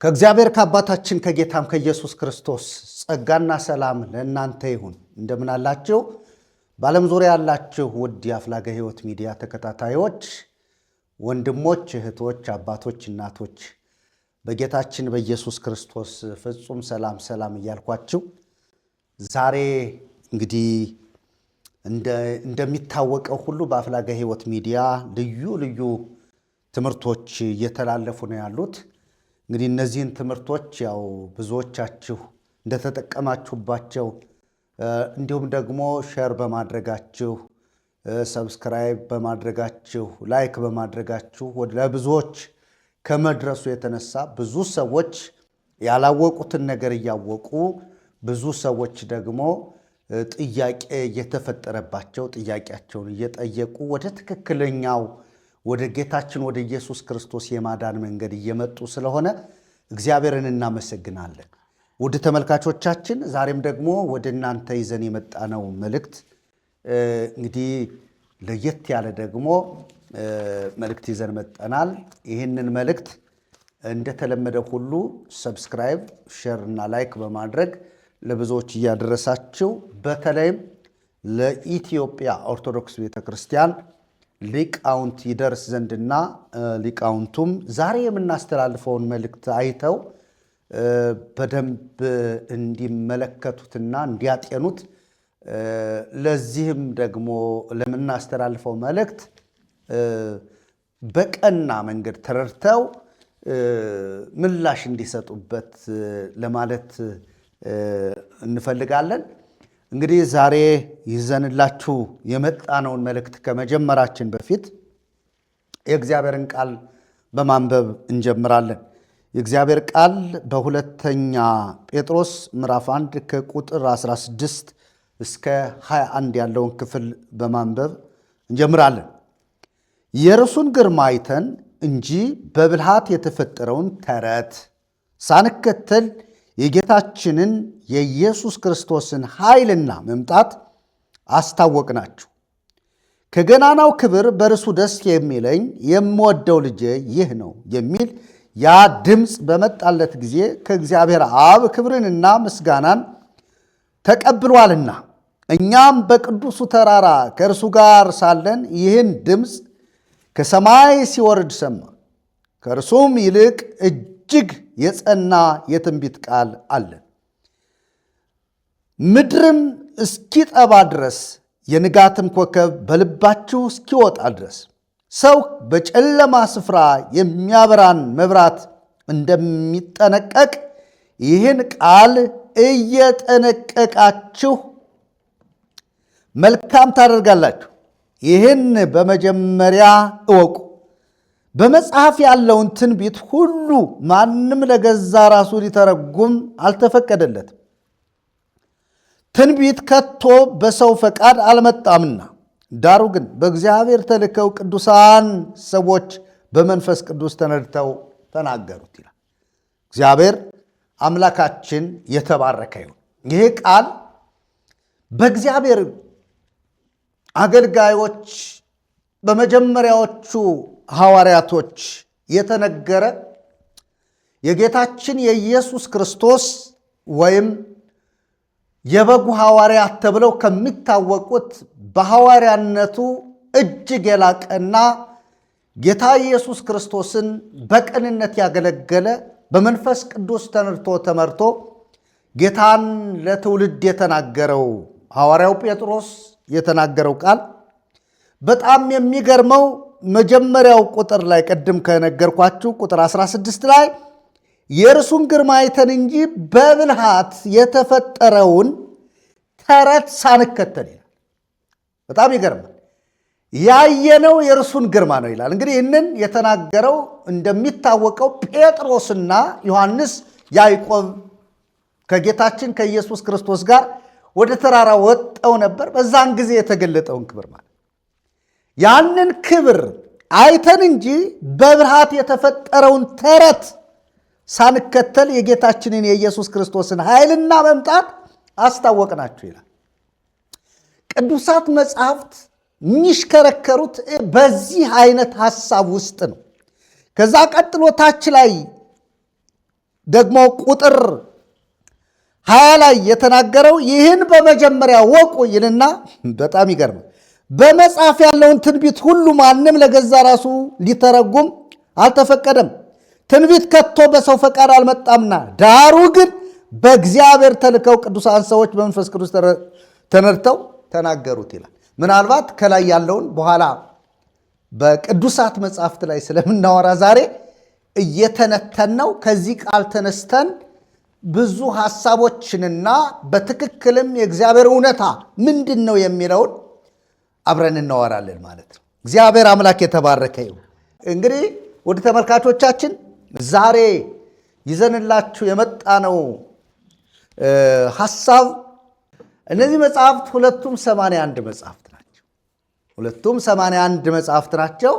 ከእግዚአብሔር ከአባታችን ከጌታም ከኢየሱስ ክርስቶስ ጸጋና ሰላም ለእናንተ ይሁን። እንደምን አላችሁ? በዓለም ዙሪያ ያላችሁ ውድ የአፍላገ ሕይወት ሚዲያ ተከታታዮች ወንድሞች፣ እህቶች፣ አባቶች፣ እናቶች በጌታችን በኢየሱስ ክርስቶስ ፍጹም ሰላም እያልኳችሁ ዛሬ እንግዲህ እንደሚታወቀው ሁሉ በአፍላገ ሕይወት ሚዲያ ልዩ ትምህርቶች እየተላለፉ ነው ያሉት። እንግዲህ እነዚህን ትምህርቶች ያው ብዙዎቻችሁ እንደተጠቀማችሁባቸው እንዲሁም ደግሞ ሼር በማድረጋችሁ ሰብስክራይብ በማድረጋችሁ ላይክ በማድረጋችሁ ለብዙዎች ከመድረሱ የተነሳ ብዙ ሰዎች ያላወቁትን ነገር እያወቁ ብዙ ሰዎች ደግሞ ጥያቄ እየተፈጠረባቸው ጥያቄያቸውን እየጠየቁ ወደ ትክክለኛው ወደ ጌታችን ወደ ኢየሱስ ክርስቶስ የማዳን መንገድ እየመጡ ስለሆነ እግዚአብሔርን እናመሰግናለን። ውድ ተመልካቾቻችን ዛሬም ደግሞ ወደ እናንተ ይዘን የመጣነው መልእክት እንግዲህ ለየት ያለ ደግሞ መልእክት ይዘን መጠናል። ይህንን መልእክት እንደተለመደ ሁሉ ሰብስክራይብ፣ ሼር እና ላይክ በማድረግ ለብዙዎች እያደረሳችሁ በተለይም ለኢትዮጵያ ኦርቶዶክስ ቤተክርስቲያን ሊቃውንት ይደርስ ዘንድና ሊቃውንቱም ዛሬ የምናስተላልፈውን መልእክት አይተው በደንብ እንዲመለከቱትና እንዲያጤኑት ለዚህም ደግሞ ለምናስተላልፈው መልእክት በቀና መንገድ ተረድተው ምላሽ እንዲሰጡበት ለማለት እንፈልጋለን። እንግዲህ ዛሬ ይዘንላችሁ የመጣነውን መልእክት ከመጀመራችን በፊት የእግዚአብሔርን ቃል በማንበብ እንጀምራለን። የእግዚአብሔር ቃል በሁለተኛ ጴጥሮስ ምዕራፍ 1 ከቁጥር 16 እስከ 21 ያለውን ክፍል በማንበብ እንጀምራለን። የእርሱን ግርማ አይተን እንጂ በብልሃት የተፈጠረውን ተረት ሳንከተል የጌታችንን የኢየሱስ ክርስቶስን ኃይልና መምጣት አስታወቅናችሁ። ከገናናው ክብር በእርሱ ደስ የሚለኝ የምወደው ልጄ ይህ ነው የሚል ያ ድምፅ በመጣለት ጊዜ ከእግዚአብሔር አብ ክብርንና ምስጋናን ተቀብሏልና እኛም በቅዱሱ ተራራ ከእርሱ ጋር ሳለን ይህን ድምፅ ከሰማይ ሲወርድ ሰማ። ከእርሱም ይልቅ እጅግ የጸና የትንቢት ቃል አለን። ምድርም እስኪጠባ ድረስ የንጋትም ኮከብ በልባችሁ እስኪወጣ ድረስ ሰው በጨለማ ስፍራ የሚያበራን መብራት እንደሚጠነቀቅ ይህን ቃል እየጠነቀቃችሁ መልካም ታደርጋላችሁ። ይህን በመጀመሪያ እወቁ። በመጽሐፍ ያለውን ትንቢት ሁሉ ማንም ለገዛ ራሱ ሊተረጉም አልተፈቀደለትም። ትንቢት ከቶ በሰው ፈቃድ አልመጣምና፣ ዳሩ ግን በእግዚአብሔር ተልከው ቅዱሳን ሰዎች በመንፈስ ቅዱስ ተነድተው ተናገሩት ይላል። እግዚአብሔር አምላካችን የተባረከ ይሁን። ይሄ ቃል በእግዚአብሔር አገልጋዮች በመጀመሪያዎቹ ሐዋርያቶች የተነገረ የጌታችን የኢየሱስ ክርስቶስ ወይም የበጉ ሐዋርያት ተብለው ከሚታወቁት በሐዋርያነቱ እጅግ የላቀና ጌታ ኢየሱስ ክርስቶስን በቅንነት ያገለገለ በመንፈስ ቅዱስ ተነድቶ ተመርቶ ጌታን ለትውልድ የተናገረው ሐዋርያው ጴጥሮስ የተናገረው ቃል በጣም የሚገርመው መጀመሪያው ቁጥር ላይ ቅድም ከነገርኳችሁ ቁጥር 16 ላይ የእርሱን ግርማ አይተን እንጂ በብልሃት የተፈጠረውን ተረት ሳንከተል ይላል። በጣም ይገርማል። ያየነው የእርሱን ግርማ ነው ይላል። እንግዲህ ይህንን የተናገረው እንደሚታወቀው ጴጥሮስና ዮሐንስ፣ ያዕቆብ ከጌታችን ከኢየሱስ ክርስቶስ ጋር ወደ ተራራ ወጠው ነበር። በዛን ጊዜ የተገለጠውን ክብር ማለት ያንን ክብር አይተን እንጂ በብልሃት የተፈጠረውን ተረት ሳንከተል የጌታችንን የኢየሱስ ክርስቶስን ኃይልና መምጣት አስታወቅናችሁ ይላል። ቅዱሳት መጻሕፍት የሚሽከረከሩት በዚህ አይነት ሐሳብ ውስጥ ነው። ከዛ ቀጥሎ ታች ላይ ደግሞ ቁጥር 20 ላይ የተናገረው ይህን በመጀመሪያ ወቁ ይልና በጣም ይገርም። በመጽሐፍ ያለውን ትንቢት ሁሉ ማንም ለገዛ ራሱ ሊተረጉም አልተፈቀደም። ትንቢት ከቶ በሰው ፈቃድ አልመጣምና፣ ዳሩ ግን በእግዚአብሔር ተልከው ቅዱሳን ሰዎች በመንፈስ ቅዱስ ተነድተው ተናገሩት ይላል። ምናልባት ከላይ ያለውን በኋላ በቅዱሳት መጽሐፍት ላይ ስለምናወራ ዛሬ እየተነተነው ከዚህ ቃል ተነስተን ብዙ ሐሳቦችንና በትክክልም የእግዚአብሔር እውነታ ምንድን ነው የሚለውን አብረን እናወራለን ማለት ነው። እግዚአብሔር አምላክ የተባረከ ይሁን። እንግዲህ ወደ ተመልካቾቻችን ዛሬ ይዘንላችሁ የመጣነው ሐሳብ እነዚህ መጽሐፍት ሁለቱም 81 መጽሐፍት ናቸው። ሁለቱም 81 መጽሐፍት ናቸው።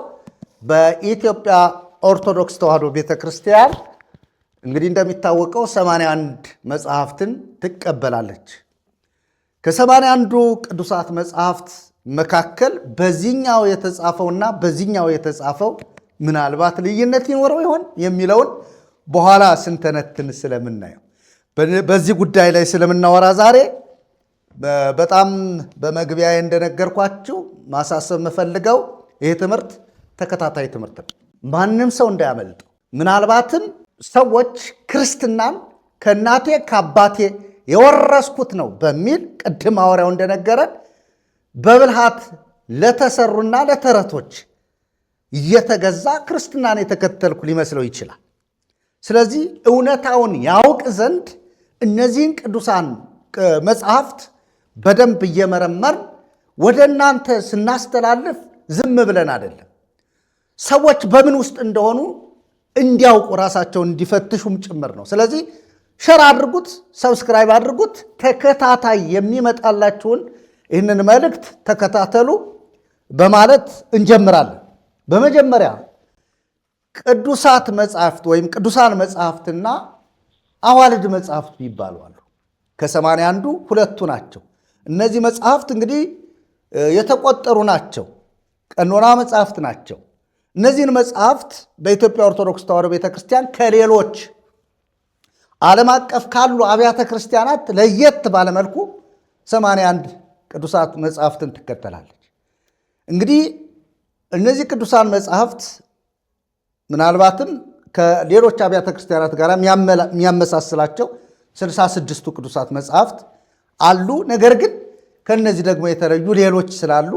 በኢትዮጵያ ኦርቶዶክስ ተዋሕዶ ቤተክርስቲያን እንግዲህ እንደሚታወቀው 81 መጽሐፍትን ትቀበላለች። ከ81ዱ ቅዱሳት መጽሐፍት መካከል በዚህኛው የተጻፈውና በዚህኛው የተጻፈው ምናልባት ልዩነት ይኖረው ይሆን የሚለውን በኋላ ስንተነትን ስለምናየው በዚህ ጉዳይ ላይ ስለምናወራ ዛሬ በጣም በመግቢያ እንደነገርኳችሁ ማሳሰብ የምፈልገው ይህ ትምህርት ተከታታይ ትምህርት ነው። ማንም ሰው እንዳያመልጠው። ምናልባትም ሰዎች ክርስትናን ከእናቴ ከአባቴ የወረስኩት ነው በሚል ቅድም ሐዋርያው እንደነገረን በብልሃት ለተሰሩና ለተረቶች እየተገዛ ክርስትናን የተከተልኩ ሊመስለው ይችላል። ስለዚህ እውነታውን ያውቅ ዘንድ እነዚህን ቅዱሳን መጽሐፍት በደንብ እየመረመርን ወደ እናንተ ስናስተላልፍ ዝም ብለን አይደለም። ሰዎች በምን ውስጥ እንደሆኑ እንዲያውቁ ራሳቸውን እንዲፈትሹም ጭምር ነው። ስለዚህ ሸር አድርጉት፣ ሰብስክራይብ አድርጉት። ተከታታይ የሚመጣላችሁን ይህንን መልእክት ተከታተሉ በማለት እንጀምራለን። በመጀመሪያ ቅዱሳት መጽሐፍት ወይም ቅዱሳን መጽሐፍትና አዋልድ መጽሐፍት ይባላሉ። ከ81ዱ ሁለቱ ናቸው። እነዚህ መጽሐፍት እንግዲህ የተቆጠሩ ናቸው። ቀኖና መጽሐፍት ናቸው። እነዚህን መጽሐፍት በኢትዮጵያ ኦርቶዶክስ ተዋሕዶ ቤተክርስቲያን ከሌሎች ዓለም አቀፍ ካሉ አብያተ ክርስቲያናት ለየት ባለመልኩ 81 ቅዱሳት መጽሐፍትን ትከተላለች። እንግዲህ እነዚህ ቅዱሳን መጽሐፍት ምናልባትም ከሌሎች አብያተ ክርስቲያናት ጋር የሚያመሳስላቸው 66ቱ ቅዱሳት መጽሐፍት አሉ። ነገር ግን ከነዚህ ደግሞ የተለዩ ሌሎች ስላሉ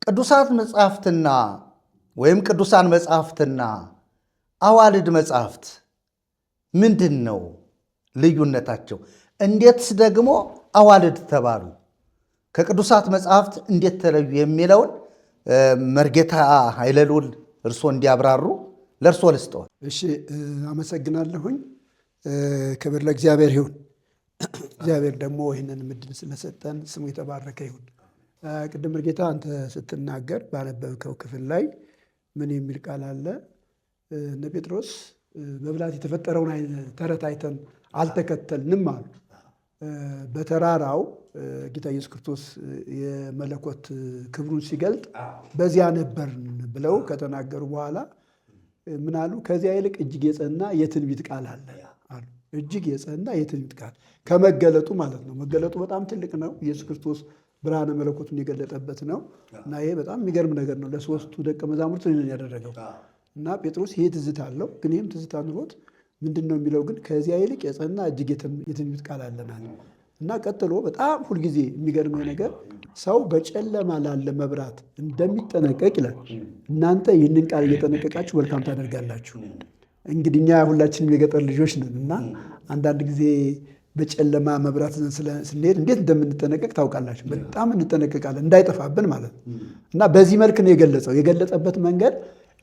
ቅዱሳት መጽሐፍትና ወይም ቅዱሳን መጽሐፍትና አዋልድ መጽሐፍት ምንድን ነው ልዩነታቸው? እንዴትስ ደግሞ አዋልድ ተባሉ? ከቅዱሳት መጽሐፍት እንዴት ተለዩ? የሚለውን መርጌታ ኃይለ ልዑል እርስዎ እንዲያብራሩ ለእርስዎ ልስጠዎት። እሺ፣ አመሰግናለሁኝ። ክብር ለእግዚአብሔር ይሁን። እግዚአብሔር ደግሞ ይህንን ምድል ስለሰጠን ስሙ የተባረከ ይሁን። ቅድም መርጌታ አንተ ስትናገር ባነበብከው ክፍል ላይ ምን የሚል ቃል አለ? እነ ጴጥሮስ በብልሃት የተፈጠረውን ተረት አይተን አልተከተልንም አሉ። በተራራው ጌታ ኢየሱስ ክርስቶስ የመለኮት ክብሩን ሲገልጥ በዚያ ነበርን ብለው ከተናገሩ በኋላ ምን አሉ? ከዚያ ይልቅ እጅግ የጸና የትንቢት ቃል አለ አሉ። እጅግ የጸና የትንቢት ቃል ከመገለጡ ማለት ነው። መገለጡ በጣም ትልቅ ነው። ኢየሱስ ክርስቶስ ብርሃነ መለኮቱን የገለጠበት ነው እና ይሄ በጣም የሚገርም ነገር ነው። ለሶስቱ ደቀ መዛሙርት ነው ያደረገው እና ጴጥሮስ ይሄ ትዝታ አለው፣ ግን ይህም ትዝታ ኑሮት ምንድን ነው የሚለው ግን ከዚያ ይልቅ የጸና እጅግ የትንቢት ቃል አለናል እና ቀጥሎ በጣም ሁልጊዜ የሚገርመው ነገር ሰው በጨለማ ላለ መብራት እንደሚጠነቀቅ ይላል። እናንተ ይህንን ቃል እየጠነቀቃችሁ መልካም ታደርጋላችሁ። እንግዲህ እኛ ሁላችንም የገጠር ልጆች ነን እና አንዳንድ ጊዜ በጨለማ መብራት ስንሄድ እንዴት እንደምንጠነቀቅ ታውቃላችሁ። በጣም እንጠነቀቃለን እንዳይጠፋብን ማለት ነው እና በዚህ መልክ ነው የገለጸው። የገለጸበት መንገድ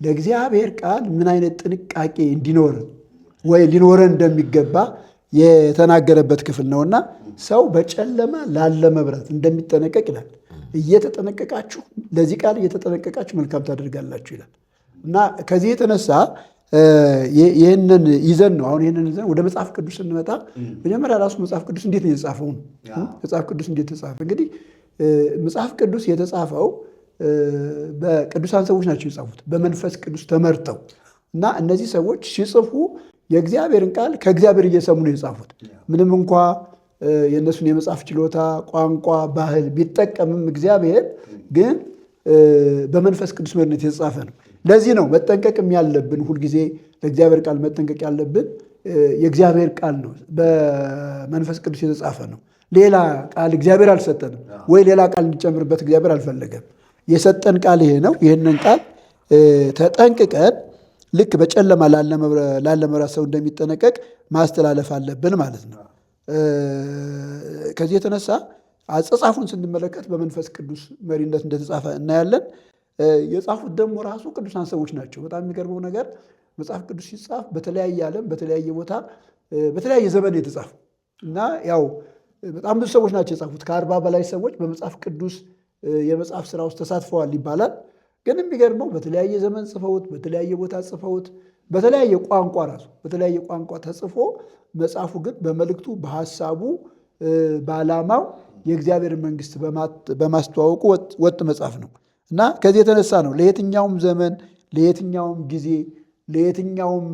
ለእግዚአብሔር ቃል ምን አይነት ጥንቃቄ እንዲኖር ወይ ሊኖረን እንደሚገባ የተናገረበት ክፍል ነውና ሰው በጨለማ ላለ መብራት እንደሚጠነቀቅ ይላል። እየተጠነቀቃችሁ ለዚህ ቃል እየተጠነቀቃችሁ መልካም ታደርጋላችሁ ይላል እና ከዚህ የተነሳ ይህንን ይዘን ነው አሁን ይህንን ይዘን ወደ መጽሐፍ ቅዱስ ስንመጣ መጀመሪያ ራሱ መጽሐፍ ቅዱስ እንዴት ነው የተጻፈው? መጽሐፍ ቅዱስ እንዴት ተጻፈ? እንግዲህ መጽሐፍ ቅዱስ የተጻፈው በቅዱሳን ሰዎች ናቸው የጻፉት፣ በመንፈስ ቅዱስ ተመርተው እና እነዚህ ሰዎች ሲጽፉ የእግዚአብሔርን ቃል ከእግዚአብሔር እየሰሙ ነው የጻፉት። ምንም እንኳ የእነሱን የመጻፍ ችሎታ፣ ቋንቋ፣ ባህል ቢጠቀምም እግዚአብሔር ግን በመንፈስ ቅዱስ መሪነት የተጻፈ ነው። ለዚህ ነው መጠንቀቅም ያለብን፣ ሁልጊዜ ለእግዚአብሔር ቃል መጠንቀቅ ያለብን። የእግዚአብሔር ቃል ነው፣ በመንፈስ ቅዱስ የተጻፈ ነው። ሌላ ቃል እግዚአብሔር አልሰጠንም፣ ወይ ሌላ ቃል እንዲጨምርበት እግዚአብሔር አልፈለገም። የሰጠን ቃል ይሄ ነው። ይህንን ቃል ተጠንቅቀን ልክ በጨለማ ላለ መብራት ሰው እንደሚጠነቀቅ ማስተላለፍ አለብን ማለት ነው። ከዚህ የተነሳ አጻጻፉን ስንመለከት በመንፈስ ቅዱስ መሪነት እንደተጻፈ እናያለን። የጻፉት ደግሞ ራሱ ቅዱሳን ሰዎች ናቸው። በጣም የሚገርመው ነገር መጽሐፍ ቅዱስ ሲጻፍ በተለያየ ዓለም በተለያየ ቦታ በተለያየ ዘመን የተጻፉ እና ያው በጣም ብዙ ሰዎች ናቸው የጻፉት። ከ40 በላይ ሰዎች በመጽሐፍ ቅዱስ የመጽሐፍ ስራ ውስጥ ተሳትፈዋል ይባላል። ግን የሚገርመው በተለያየ ዘመን ጽፈውት፣ በተለያየ ቦታ ጽፈውት፣ በተለያየ ቋንቋ ራሱ በተለያየ ቋንቋ ተጽፎ መጽሐፉ ግን በመልእክቱ በሐሳቡ በዓላማው የእግዚአብሔር መንግስት በማስተዋወቁ ወጥ መጽሐፍ ነው እና ከዚህ የተነሳ ነው ለየትኛውም ዘመን ለየትኛውም ጊዜ ለየትኛውም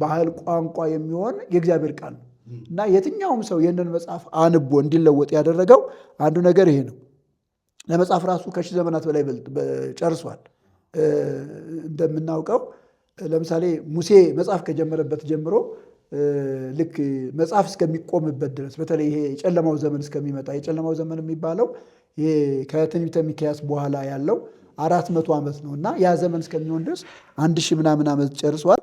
ባህል ቋንቋ የሚሆን የእግዚአብሔር ቃል ነው እና የትኛውም ሰው ይህንን መጽሐፍ አንቦ እንዲለወጥ ያደረገው አንዱ ነገር ይሄ ነው። ለመጽሐፍ ራሱ ከ1000 ዘመናት በላይ ጨርሷል። እንደምናውቀው ለምሳሌ ሙሴ መጽሐፍ ከጀመረበት ጀምሮ ልክ መጽሐፍ እስከሚቆምበት ድረስ በተለይ ይሄ የጨለማው ዘመን እስከሚመጣ የጨለማው ዘመን የሚባለው ይሄ ከትንቢተ ሚክያስ በኋላ ያለው 400 ዓመት ነው እና ያ ዘመን እስከሚሆን ድረስ 1000 ምናምን ዓመት ጨርሷል።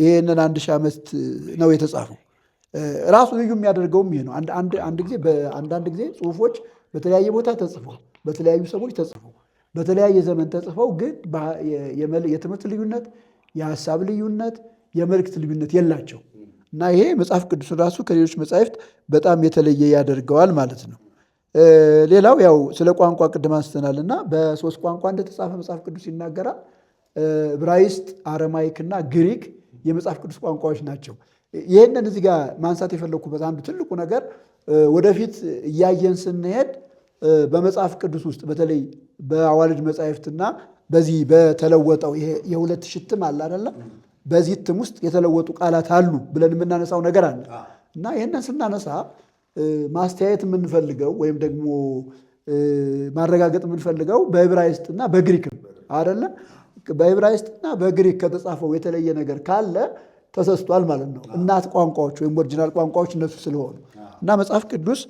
ይህንን 1000 ዓመት ነው የተጻፈው። ራሱ ልዩ የሚያደርገውም ይሄ ነው። አንዳንድ ጊዜ ጽሁፎች በተለያየ ቦታ ተጽፈው በተለያዩ ሰዎች ተጽፈው በተለያየ ዘመን ተጽፈው ግን የትምህርት ልዩነት፣ የሀሳብ ልዩነት፣ የመልእክት ልዩነት የላቸው እና ይሄ መጽሐፍ ቅዱስን ራሱ ከሌሎች መጻሕፍት በጣም የተለየ ያደርገዋል ማለት ነው። ሌላው ያው ስለ ቋንቋ ቅድም አንስተናል እና በ3 ቋንቋ እንደተጻፈ መጽሐፍ ቅዱስ ይናገራል። ዕብራይስጥ፣ አረማይክና ግሪክ የመጽሐፍ ቅዱስ ቋንቋዎች ናቸው። ይህንን እዚህ ጋር ማንሳት የፈለግኩበት አንዱ ትልቁ ነገር ወደፊት እያየን ስንሄድ በመጽሐፍ ቅዱስ ውስጥ በተለይ በአዋልድ መጻሕፍትና በዚህ በተለወጠው የ2000 እትም አለ አይደለም፣ በዚህ እትም ውስጥ የተለወጡ ቃላት አሉ ብለን የምናነሳው ነገር አለ እና ይህንን ስናነሳ ማስተያየት የምንፈልገው ወይም ደግሞ ማረጋገጥ የምንፈልገው በዕብራይስጥና በግሪክ አይደለም። በዕብራይስጥና በግሪክ ከተጻፈው የተለየ ነገር ካለ ተሰስቷል ማለት ነው። እናት ቋንቋዎች ወይም ኦሪጂናል ቋንቋዎች እነሱ ስለሆኑ እና መጽሐፍ ቅዱስ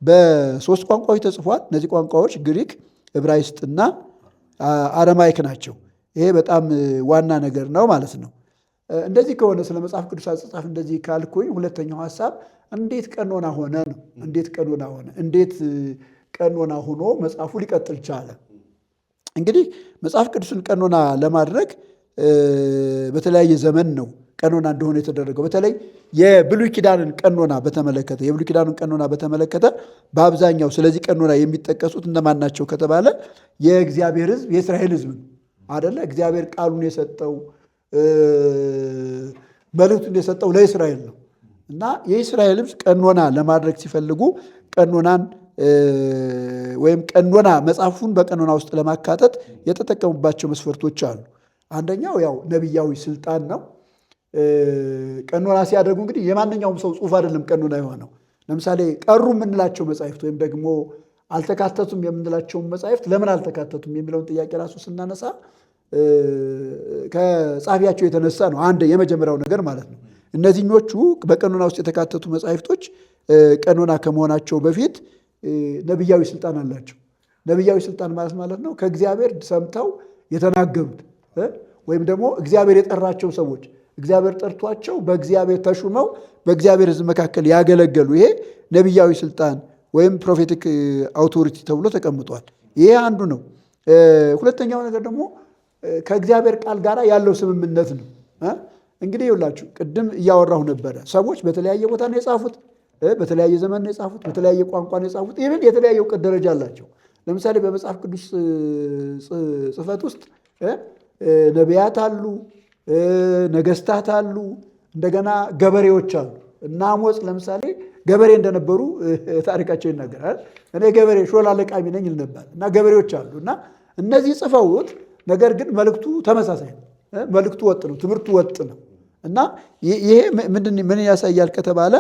በ3 ቋንቋዎች ተጽፏል። እነዚህ ቋንቋዎች ግሪክ፣ ዕብራይስጥና አረማይክ ናቸው። ይሄ በጣም ዋና ነገር ነው ማለት ነው። እንደዚህ ከሆነ ስለ መጽሐፍ ቅዱስ አጻጻፍ እንደዚህ ካልኩኝ ሁለተኛው ሐሳብ እንዴት ቀኖና ሆነ ነው። እንዴት ቀኖና ሆነ? እንዴት ቀኖና ሆኖ መጽሐፉ ሊቀጥል ቻለ? እንግዲህ መጽሐፍ ቅዱስን ቀኖና ለማድረግ በተለያየ ዘመን ነው ቀኖና እንደሆነ የተደረገው። በተለይ የብሉይ ኪዳንን ቀኖና በተመለከተ በአብዛኛው ስለዚህ ቀኖና የሚጠቀሱት እነማን ናቸው ከተባለ የእግዚአብሔር ሕዝብ የእስራኤል ሕዝብ ነው አደለ? እግዚአብሔር ቃሉን የሰጠው መልእክቱን የሰጠው ለእስራኤል ነው እና የእስራኤል ሕዝብ ቀኖና ለማድረግ ሲፈልጉ ቀኖናን ወይም ቀኖና መጽሐፉን በቀኖና ውስጥ ለማካተት የተጠቀሙባቸው መስፈርቶች አሉ። አንደኛው ያው ነቢያዊ ስልጣን ነው። ቀኖና ሲያደርጉ እንግዲህ የማንኛውም ሰው ጽሑፍ አይደለም ቀኖና የሆነው። ለምሳሌ ቀሩ የምንላቸው መጻሕፍት ወይም ደግሞ አልተካተቱም የምንላቸውን መጻሕፍት ለምን አልተካተቱም የሚለውን ጥያቄ ራሱ ስናነሳ ከጻፊያቸው የተነሳ ነው። አንድ የመጀመሪያው ነገር ማለት ነው። እነዚህኞቹ በቀኖና ውስጥ የተካተቱ መጻሕፍቶች ቀኖና ከመሆናቸው በፊት ነቢያዊ ስልጣን አላቸው። ነቢያዊ ስልጣን ማለት ነው ከእግዚአብሔር ሰምተው የተናገሩት ወይም ደግሞ እግዚአብሔር የጠራቸው ሰዎች እግዚአብሔር ጠርቷቸው በእግዚአብሔር ተሹመው በእግዚአብሔር ሕዝብ መካከል ያገለገሉ። ይሄ ነቢያዊ ስልጣን ወይም ፕሮፌቲክ አውቶሪቲ ተብሎ ተቀምጧል። ይሄ አንዱ ነው። ሁለተኛው ነገር ደግሞ ከእግዚአብሔር ቃል ጋር ያለው ስምምነት ነው። እንግዲህ ይኸውላችሁ ቅድም እያወራሁ ነበረ። ሰዎች በተለያየ ቦታ ነው የጻፉት፣ በተለያየ ዘመን ነው የጻፉት፣ በተለያየ ቋንቋ ነው የጻፉት። ይህን የተለያየ እውቀት ደረጃ አላቸው። ለምሳሌ በመጽሐፍ ቅዱስ ጽሕፈት ውስጥ ነቢያት አሉ፣ ነገስታት አሉ፣ እንደገና ገበሬዎች አሉ። እና አሞጽ ለምሳሌ ገበሬ እንደነበሩ ታሪካቸው ይናገራል። እኔ ገበሬ ሾላ ለቃሚ ነኝ ይል ነበር። እና ገበሬዎች አሉ እና እነዚህ ጽፈውት፣ ነገር ግን መልእክቱ ተመሳሳይ ነው። መልእክቱ ወጥ ነው፣ ትምህርቱ ወጥ ነው እና ይሄ ምን ያሳያል ከተባለ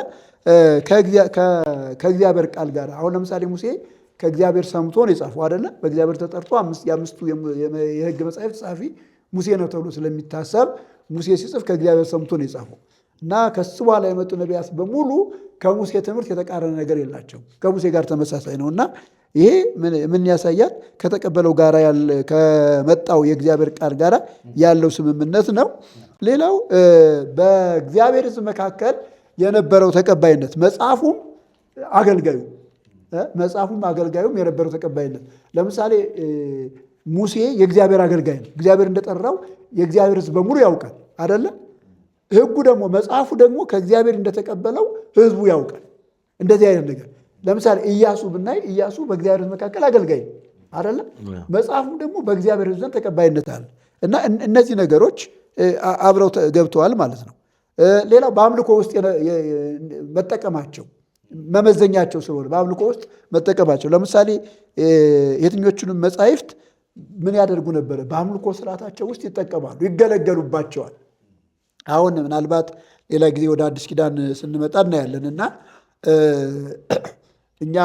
ከእግዚአብሔር ቃል ጋር አሁን ለምሳሌ ሙሴ ከእግዚአብሔር ሰምቶ ነው የጻፈው አይደለ? በእግዚአብሔር ተጠርቶ የአምስቱ የሕግ መጻሕፍት ጸሐፊ ሙሴ ነው ተብሎ ስለሚታሰብ ሙሴ ሲጽፍ ከእግዚአብሔር ሰምቶ ነው የጻፈው እና ከሱ በኋላ የመጡ ነቢያት በሙሉ ከሙሴ ትምህርት የተቃረነ ነገር የላቸው፣ ከሙሴ ጋር ተመሳሳይ ነው እና ይሄ ምን ያሳያል? ከተቀበለው ጋር ከመጣው የእግዚአብሔር ቃል ጋር ያለው ስምምነት ነው። ሌላው በእግዚአብሔር ሕዝብ መካከል የነበረው ተቀባይነት መጽሐፉም አገልጋዩም የነበረው ተቀባይነት። ለምሳሌ ሙሴ የእግዚአብሔር አገልጋይ ነው። እግዚአብሔር እንደጠራው የእግዚአብሔር ሕዝብ በሙሉ ያውቃል አይደለ? ሕጉ ደግሞ መጽሐፉ ደግሞ ከእግዚአብሔር እንደተቀበለው ሕዝቡ ያውቃል። እንደዚህ አይነት ነገር ለምሳሌ ኢያሱ ብናይ ኢያሱ በእግዚአብሔር ሕዝብ መካከል አገልጋይ ነው አይደለ? መጽሐፉም ደግሞ በእግዚአብሔር ሕዝብ ዘንድ ተቀባይነት አለ እና እነዚህ ነገሮች አብረው ገብተዋል ማለት ነው። ሌላው በአምልኮ ውስጥ መጠቀማቸው መመዘኛቸው ስለሆነ በአምልኮ ውስጥ መጠቀማቸው ለምሳሌ የትኞቹንም መጻሕፍት ምን ያደርጉ ነበረ? በአምልኮ ስርዓታቸው ውስጥ ይጠቀማሉ፣ ይገለገሉባቸዋል። አሁን ምናልባት ሌላ ጊዜ ወደ አዲስ ኪዳን ስንመጣ እናያለን እና የእኛ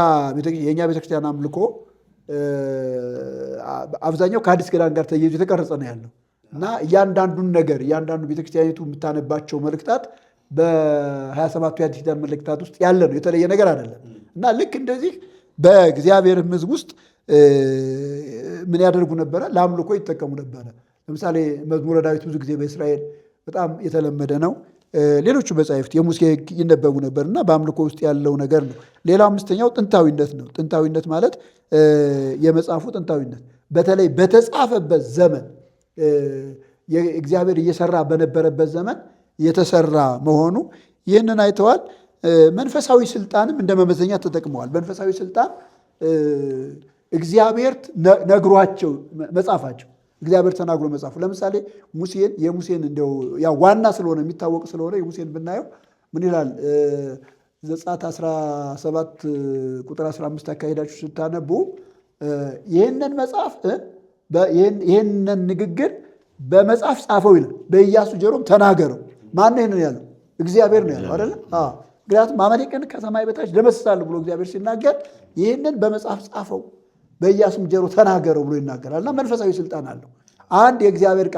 ቤተክርስቲያን አምልኮ አብዛኛው ከአዲስ ኪዳን ጋር ተያይዞ የተቀረጸ ነው ያለው እና እያንዳንዱ ቤተክርስቲያኒቱ የምታነባቸው መልእክታት በ27ቱ የአዲስ ኪዳን መልእክታት ውስጥ ያለ ነው፣ የተለየ ነገር አይደለም እና ልክ እንደዚህ በእግዚአብሔር ሕዝብ ውስጥ ምን ያደርጉ ነበረ? ለአምልኮ ይጠቀሙ ነበረ። ለምሳሌ መዝሙረ ዳዊት ብዙ ጊዜ በእስራኤል በጣም የተለመደ ነው። ሌሎቹ መጻሕፍት የሙሴ ሕግ ይነበቡ ነበር እና በአምልኮ ውስጥ ያለው ነገር ነው። ሌላው አምስተኛው ጥንታዊነት ነው። ጥንታዊነት ማለት የመጽሐፉ ጥንታዊነት በተለይ በተጻፈበት ዘመን እግዚአብሔር እየሰራ በነበረበት ዘመን የተሰራ መሆኑ ይህንን አይተዋል። መንፈሳዊ ስልጣንም እንደ መመዘኛ ተጠቅመዋል። መንፈሳዊ ስልጣን እግዚአብሔር ነግሯቸው መጻፋቸው እግዚአብሔር ተናግሮ መጻፉ። ለምሳሌ የሙሴን እንደው ያው ዋና ስለሆነ የሚታወቅ ስለሆነ የሙሴን ብናየው ምን ይላል? ዘጸአት 17 ቁጥር 15 አካሄዳችሁ ስታነቡ ይህንን መጽሐፍ ይህንን ንግግር በመጽሐፍ ጻፈው ይላል። በኢያሱ ጆሮም ተናገረው። ማን ነው ይህንን ያለው? እግዚአብሔር ነው ያለው አይደለ? ምክንያቱም አማሌቅን ከሰማይ በታች ደመስሳለሁ ብሎ እግዚአብሔር ሲናገር ይህንን በመጽሐፍ ጻፈው በኢያሱም ጆሮ ተናገረው ብሎ ይናገራል። እና መንፈሳዊ ስልጣን አለው። አንድ የእግዚአብሔር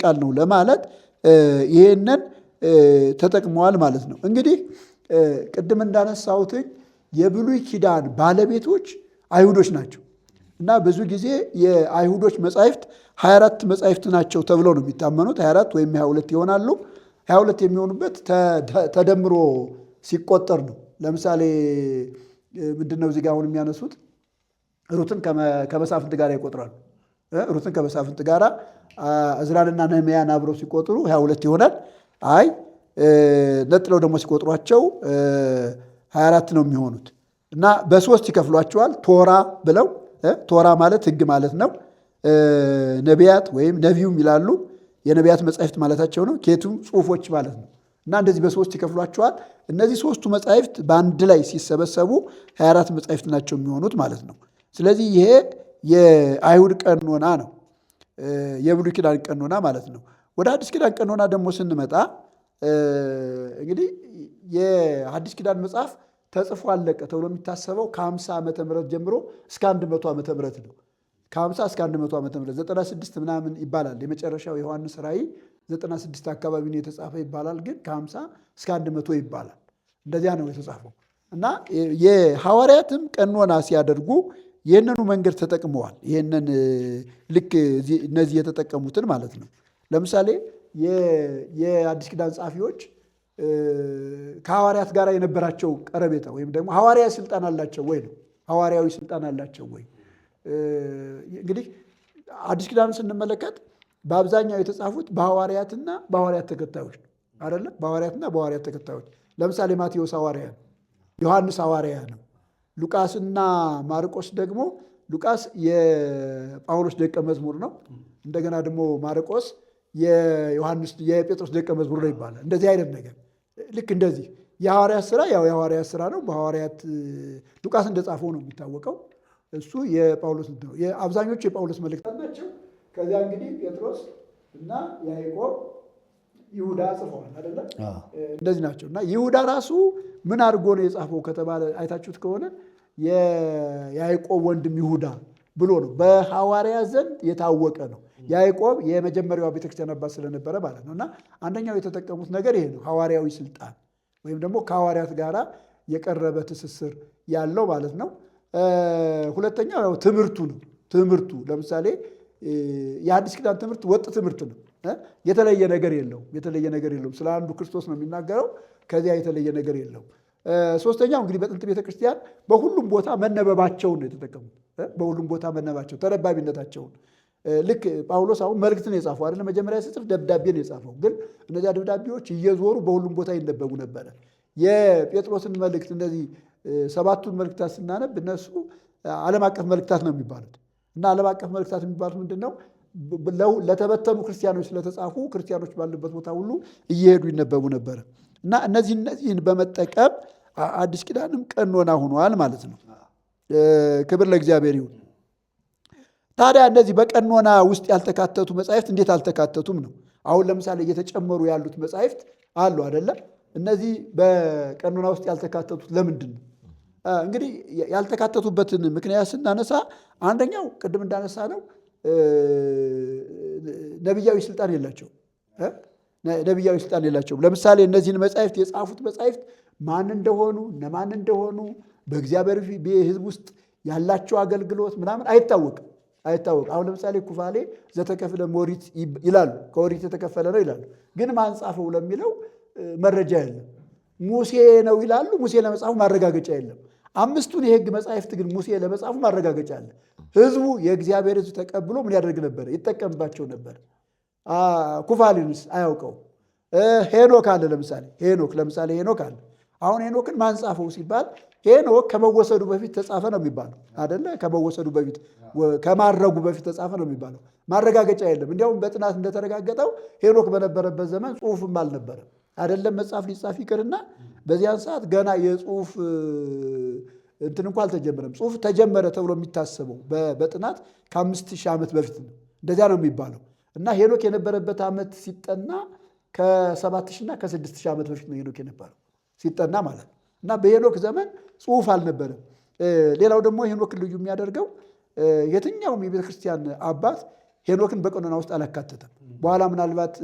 ቃል ነው ለማለት ይህንን ተጠቅመዋል ማለት ነው። እንግዲህ ቅድም እንዳነሳሁት የብሉይ ኪዳን ባለቤቶች አይሁዶች ናቸው እና ብዙ ጊዜ የአይሁዶች መጻሕፍት 24 መጻሕፍት ናቸው ተብለው ነው የሚታመኑት። 24 ወይም 22 ይሆናሉ። 22 የሚሆኑበት ተደምሮ ሲቆጠር ነው። ለምሳሌ ምንድነው እዚህ ጋር አሁን የሚያነሱት? ሩትን ከመሳፍንት ጋር ይቆጥራሉ። ሩትን ከመሳፍንት ጋር ዕዝራንና ነህምያን አብረው ሲቆጥሩ 22 ይሆናል። ነጥለው ደግሞ ሲቆጥሯቸው 24 ነው የሚሆኑት እና በሶስት ይከፍሏቸዋል። ቶራ ብለው ቶራ ማለት ሕግ ማለት ነው። ነቢያት ወይም ነቢዩም ይላሉ። የነቢያት መጻሕፍት ማለታቸው ነው። ኬቱም ጽሑፎች ማለት ነው እና እንደዚህ በሶስት ይከፍሏቸዋል። እነዚህ ሶስቱ መጻሕፍት በአንድ ላይ ሲሰበሰቡ 24 መጻሕፍት ናቸው የሚሆኑት ማለት ነው። ስለዚህ ይሄ የአይሁድ ቀኖና ነው፣ የብሉይ ኪዳን ቀኖና ማለት ነው። ወደ አዲስ ኪዳን ቀኖና ደግሞ ስንመጣ እንግዲህ የአዲስ ኪዳን መጽሐፍ ተጽፎ አለቀ ተብሎ የሚታሰበው ከ50 ዓመተ ምህረት ጀምሮ እስከ 100 ዓመተ ምህረት ነው። ከ50 እስከ 100 ዓመተ ምህረት 96 ምናምን ይባላል። የመጨረሻው ዮሐንስ ራእይ 96 አካባቢ ነው የተጻፈ ይባላል። ግን ከ50 እስከ 100 ይባላል። እንደዚያ ነው የተጻፈው እና የሐዋርያትም ቀኖና ሲያደርጉ ይህንኑ መንገድ ተጠቅመዋል። ይህንን ልክ እነዚህ የተጠቀሙትን ማለት ነው። ለምሳሌ የአዲስ ኪዳን ጸሐፊዎች ከሐዋርያት ጋር የነበራቸው ቀረቤታ ወይም ደግሞ ሐዋርያዊ ስልጣን አላቸው ወይ ነው። ሐዋርያዊ ስልጣን አላቸው ወይ? እንግዲህ አዲስ ኪዳን ስንመለከት በአብዛኛው የተጻፉት በሐዋርያትና በሐዋርያት ተከታዮች ነው አይደለም? በሐዋርያትና በሐዋርያት ተከታዮች። ለምሳሌ ማቴዎስ ሐዋርያ ነው፣ ዮሐንስ ሐዋርያ ነው። ሉቃስና ማርቆስ ደግሞ ሉቃስ የጳውሎስ ደቀ መዝሙር ነው። እንደገና ደግሞ ማርቆስ የጴጥሮስ ደቀ መዝሙር ነው ይባላል። እንደዚህ አይነት ነገር ልክ እንደዚህ የሐዋርያት ስራ ያው የሐዋርያት ስራ ነው። በሐዋርያት ሉቃስ እንደጻፈው ነው የሚታወቀው። እሱ የጳውሎስ ነው። አብዛኞቹ የጳውሎስ መልእክታት ናቸው። ከዚያ እንግዲህ ጴጥሮስ እና ያዕቆብ ይሁዳ ጽፈዋል አይደለ? እንደዚህ ናቸው። እና ይሁዳ ራሱ ምን አድርጎ ነው የጻፈው ከተባለ አይታችሁት ከሆነ የያዕቆብ ወንድም ይሁዳ ብሎ ነው። በሐዋርያ ዘንድ የታወቀ ነው። ያዕቆብ የመጀመሪያዋ ቤተክርስቲያን አባት ስለነበረ ማለት ነው። እና አንደኛው የተጠቀሙት ነገር ይሄ ነው፣ ሐዋርያዊ ስልጣን ወይም ደግሞ ከሐዋርያት ጋር የቀረበ ትስስር ያለው ማለት ነው። ሁለተኛው ያው ትምህርቱ ነው። ትምህርቱ ለምሳሌ የአዲስ ኪዳን ትምህርት ወጥ ትምህርት ነው። የተለየ ነገር የለውም። ስለ አንዱ ክርስቶስ ነው የሚናገረው። ከዚያ የተለየ ነገር የለውም። ሶስተኛው እንግዲህ በጥንት ቤተክርስቲያን በሁሉም ቦታ መነበባቸውን ነው የተጠቀሙት። በሁሉም ቦታ መነበባቸው ተነባቢነታቸውን ልክ ጳውሎስ አሁን መልእክትን የጻፈው አይደለ? መጀመሪያ ሲጽፍ ደብዳቤ ነው የጻፈው። ግን እነዚያ ደብዳቤዎች እየዞሩ በሁሉም ቦታ ይነበቡ ነበረ። የጴጥሮስን መልእክት እንደዚህ 7ቱን መልእክታት ስናነብ እነሱ ዓለም አቀፍ መልእክታት ነው የሚባሉት። እና ዓለም አቀፍ መልእክታት የሚባሉት ምንድን ነው? ለተበተኑ ክርስቲያኖች ስለተጻፉ ክርስቲያኖች ባሉበት ቦታ ሁሉ እየሄዱ ይነበቡ ነበረ። እና እነዚህን በመጠቀም አዲስ ኪዳንም ቀኖና ሆኗል ማለት ነው። ክብር ለእግዚአብሔር ይሁን። ታዲያ እነዚህ በቀኖና ውስጥ ያልተካተቱ መጻሕፍት እንዴት አልተካተቱም ነው? አሁን ለምሳሌ እየተጨመሩ ያሉት መጻሕፍት አሉ አይደለም? እነዚህ በቀኖና ውስጥ ያልተካተቱት ለምንድን ነው? እንግዲህ ያልተካተቱበትን ምክንያት ስናነሳ አንደኛው ቅድም እንዳነሳ ነው ነቢያዊ ስልጣን የላቸውም። ነቢያዊ ስልጣን የላቸውም። ለምሳሌ እነዚህን መጻሕፍት የጻፉት መጻሕፍት ማን እንደሆኑ እነማን እንደሆኑ በእግዚአብሔር ሕዝብ ውስጥ ያላቸው አገልግሎት ምናምን አይታወቅም። አሁን ለምሳሌ ኩፋሌ ዘተከፍለ ኦሪት ይላሉ፣ ከኦሪት የተከፈለ ነው ይላሉ። ግን ማን ጻፈው ለሚለው መረጃ የለም። ሙሴ ነው ይላሉ። ሙሴ ለመጻፉ ማረጋገጫ የለም። 5ቱን የሕግ መጻሕፍት ግን ሙሴ ለመጻፉ ማረጋገጫ አለ። ሕዝቡ የእግዚአብሔር ሕዝብ ተቀብሎ ምን ያደርግ ነበር? ይጠቀምባቸው ነበር። ኩፋሌንስ አያውቀው። ሄኖክ አለ ለምሳሌ ሄኖክ አለ። አሁን ሄኖክን ማን ጻፈው ሲባል ሄኖክ ከመወሰዱ በፊት ተጻፈ ነው የሚባለው አይደለ? ከመወሰዱ በፊት ከማረጉ በፊት ተጻፈ ነው የሚባለው። ማረጋገጫ የለም። እንዲያውም በጥናት እንደተረጋገጠው ሄኖክ በነበረበት ዘመን ጽሑፍም አልነበረም። አይደለም መጽሐፍ ሊጻፍ ይቅርና በዚያን ሰዓት ገና የጽሑፍ እንትን እንኳ አልተጀመረም። ጽሑፍ ተጀመረ ተብሎ የሚታሰበው በጥናት ከ5000 ዓመት በፊት ነው። እንደዚያ ነው የሚባለው። እና ሄኖክ የነበረበት ዓመት ሲጠና ከ7000 እና ከ6000 ዓመት በፊት ነው ሄኖክ የነበረው ሲጠና ማለት ነው። እና በሄኖክ ዘመን ጽሑፍ አልነበረም። ሌላው ደግሞ ሄኖክን ልዩ የሚያደርገው የትኛውም የቤተ ክርስቲያን አባት ሄኖክን በቀኖና ውስጥ አላካተተም። በኋላ ምናልባት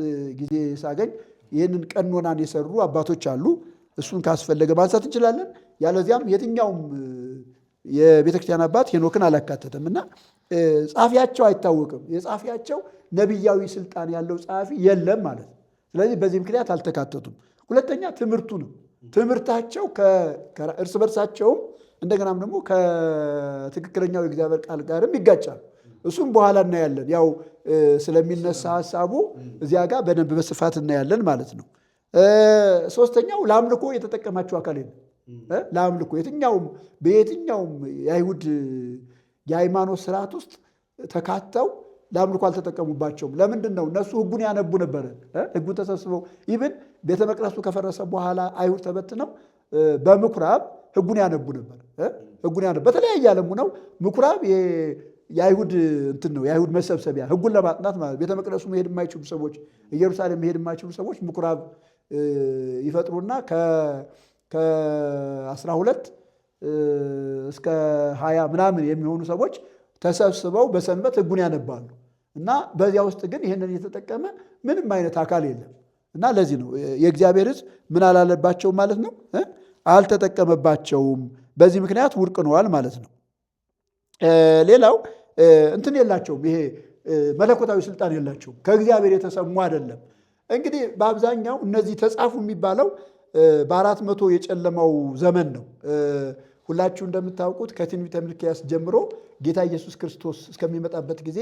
ጊዜ ሳገኝ ይህንን ቀኖናን የሰሩ አባቶች አሉ። እሱን ካስፈለገ ማንሳት እንችላለን። ያለዚያም የትኛውም የቤተ ክርስቲያን አባት ሄኖክን አላካተተም እና ጸሐፊያቸው አይታወቅም። የጸሐፊያቸው ነቢያዊ ስልጣን ያለው ጸሐፊ የለም ማለት ነው። ስለዚህ በዚህ ምክንያት አልተካተቱም። ሁለተኛ ትምህርቱ ነው። ትምህርታቸው እርስ በርሳቸውም እንደገናም ደግሞ ከትክክለኛው የእግዚአብሔር ቃል ጋርም ይጋጫሉ። እሱም በኋላ እናያለን። ያው ስለሚነሳ ሀሳቡ እዚያ ጋር በደንብ በስፋት እናያለን ማለት ነው። ሶስተኛው ለአምልኮ የተጠቀማቸው አካል የለም። ለአምልኮ በየትኛውም የአይሁድ የሃይማኖት ስርዓት ውስጥ ተካተው ለአምልኮ አልተጠቀሙባቸውም። ለምንድን ነው? እነሱ ሕጉን ያነቡ ነበረ። ሕጉን ተሰብስበው ኢብን ቤተ መቅደሱ ከፈረሰ በኋላ አይሁድ ተበትነው በምኩራብ ሕጉን ያነቡ ነበር። በተለያየ ዓለሙ ነው ምኩራብ የአይሁድ እንትን ነው፣ የአይሁድ መሰብሰቢያ ሕጉን ለማጥናት ማለት። ቤተ መቅደሱ መሄድ የማይችሉ ሰዎች፣ ኢየሩሳሌም መሄድ የማይችሉ ሰዎች ምኩራብ ይፈጥሩና ከ12 እስከ 20 ምናምን የሚሆኑ ሰዎች ተሰብስበው በሰንበት ሕጉን ያነባሉ። እና በዚያ ውስጥ ግን ይህንን የተጠቀመ ምንም አይነት አካል የለም። እና ለዚህ ነው የእግዚአብሔር ሕዝብ ምን አላለባቸውም ማለት ነው፣ አልተጠቀመባቸውም። በዚህ ምክንያት ውድቅ ነዋል ማለት ነው። ሌላው እንትን የላቸውም፣ ይሄ መለኮታዊ ስልጣን የላቸውም። ከእግዚአብሔር የተሰሙ አይደለም። እንግዲህ በአብዛኛው እነዚህ ተጻፉ የሚባለው በ400 የጨለማው ዘመን ነው። ሁላችሁ እንደምታውቁት ከትንቢተ ሚልክያስ ጀምሮ ጌታ ኢየሱስ ክርስቶስ እስከሚመጣበት ጊዜ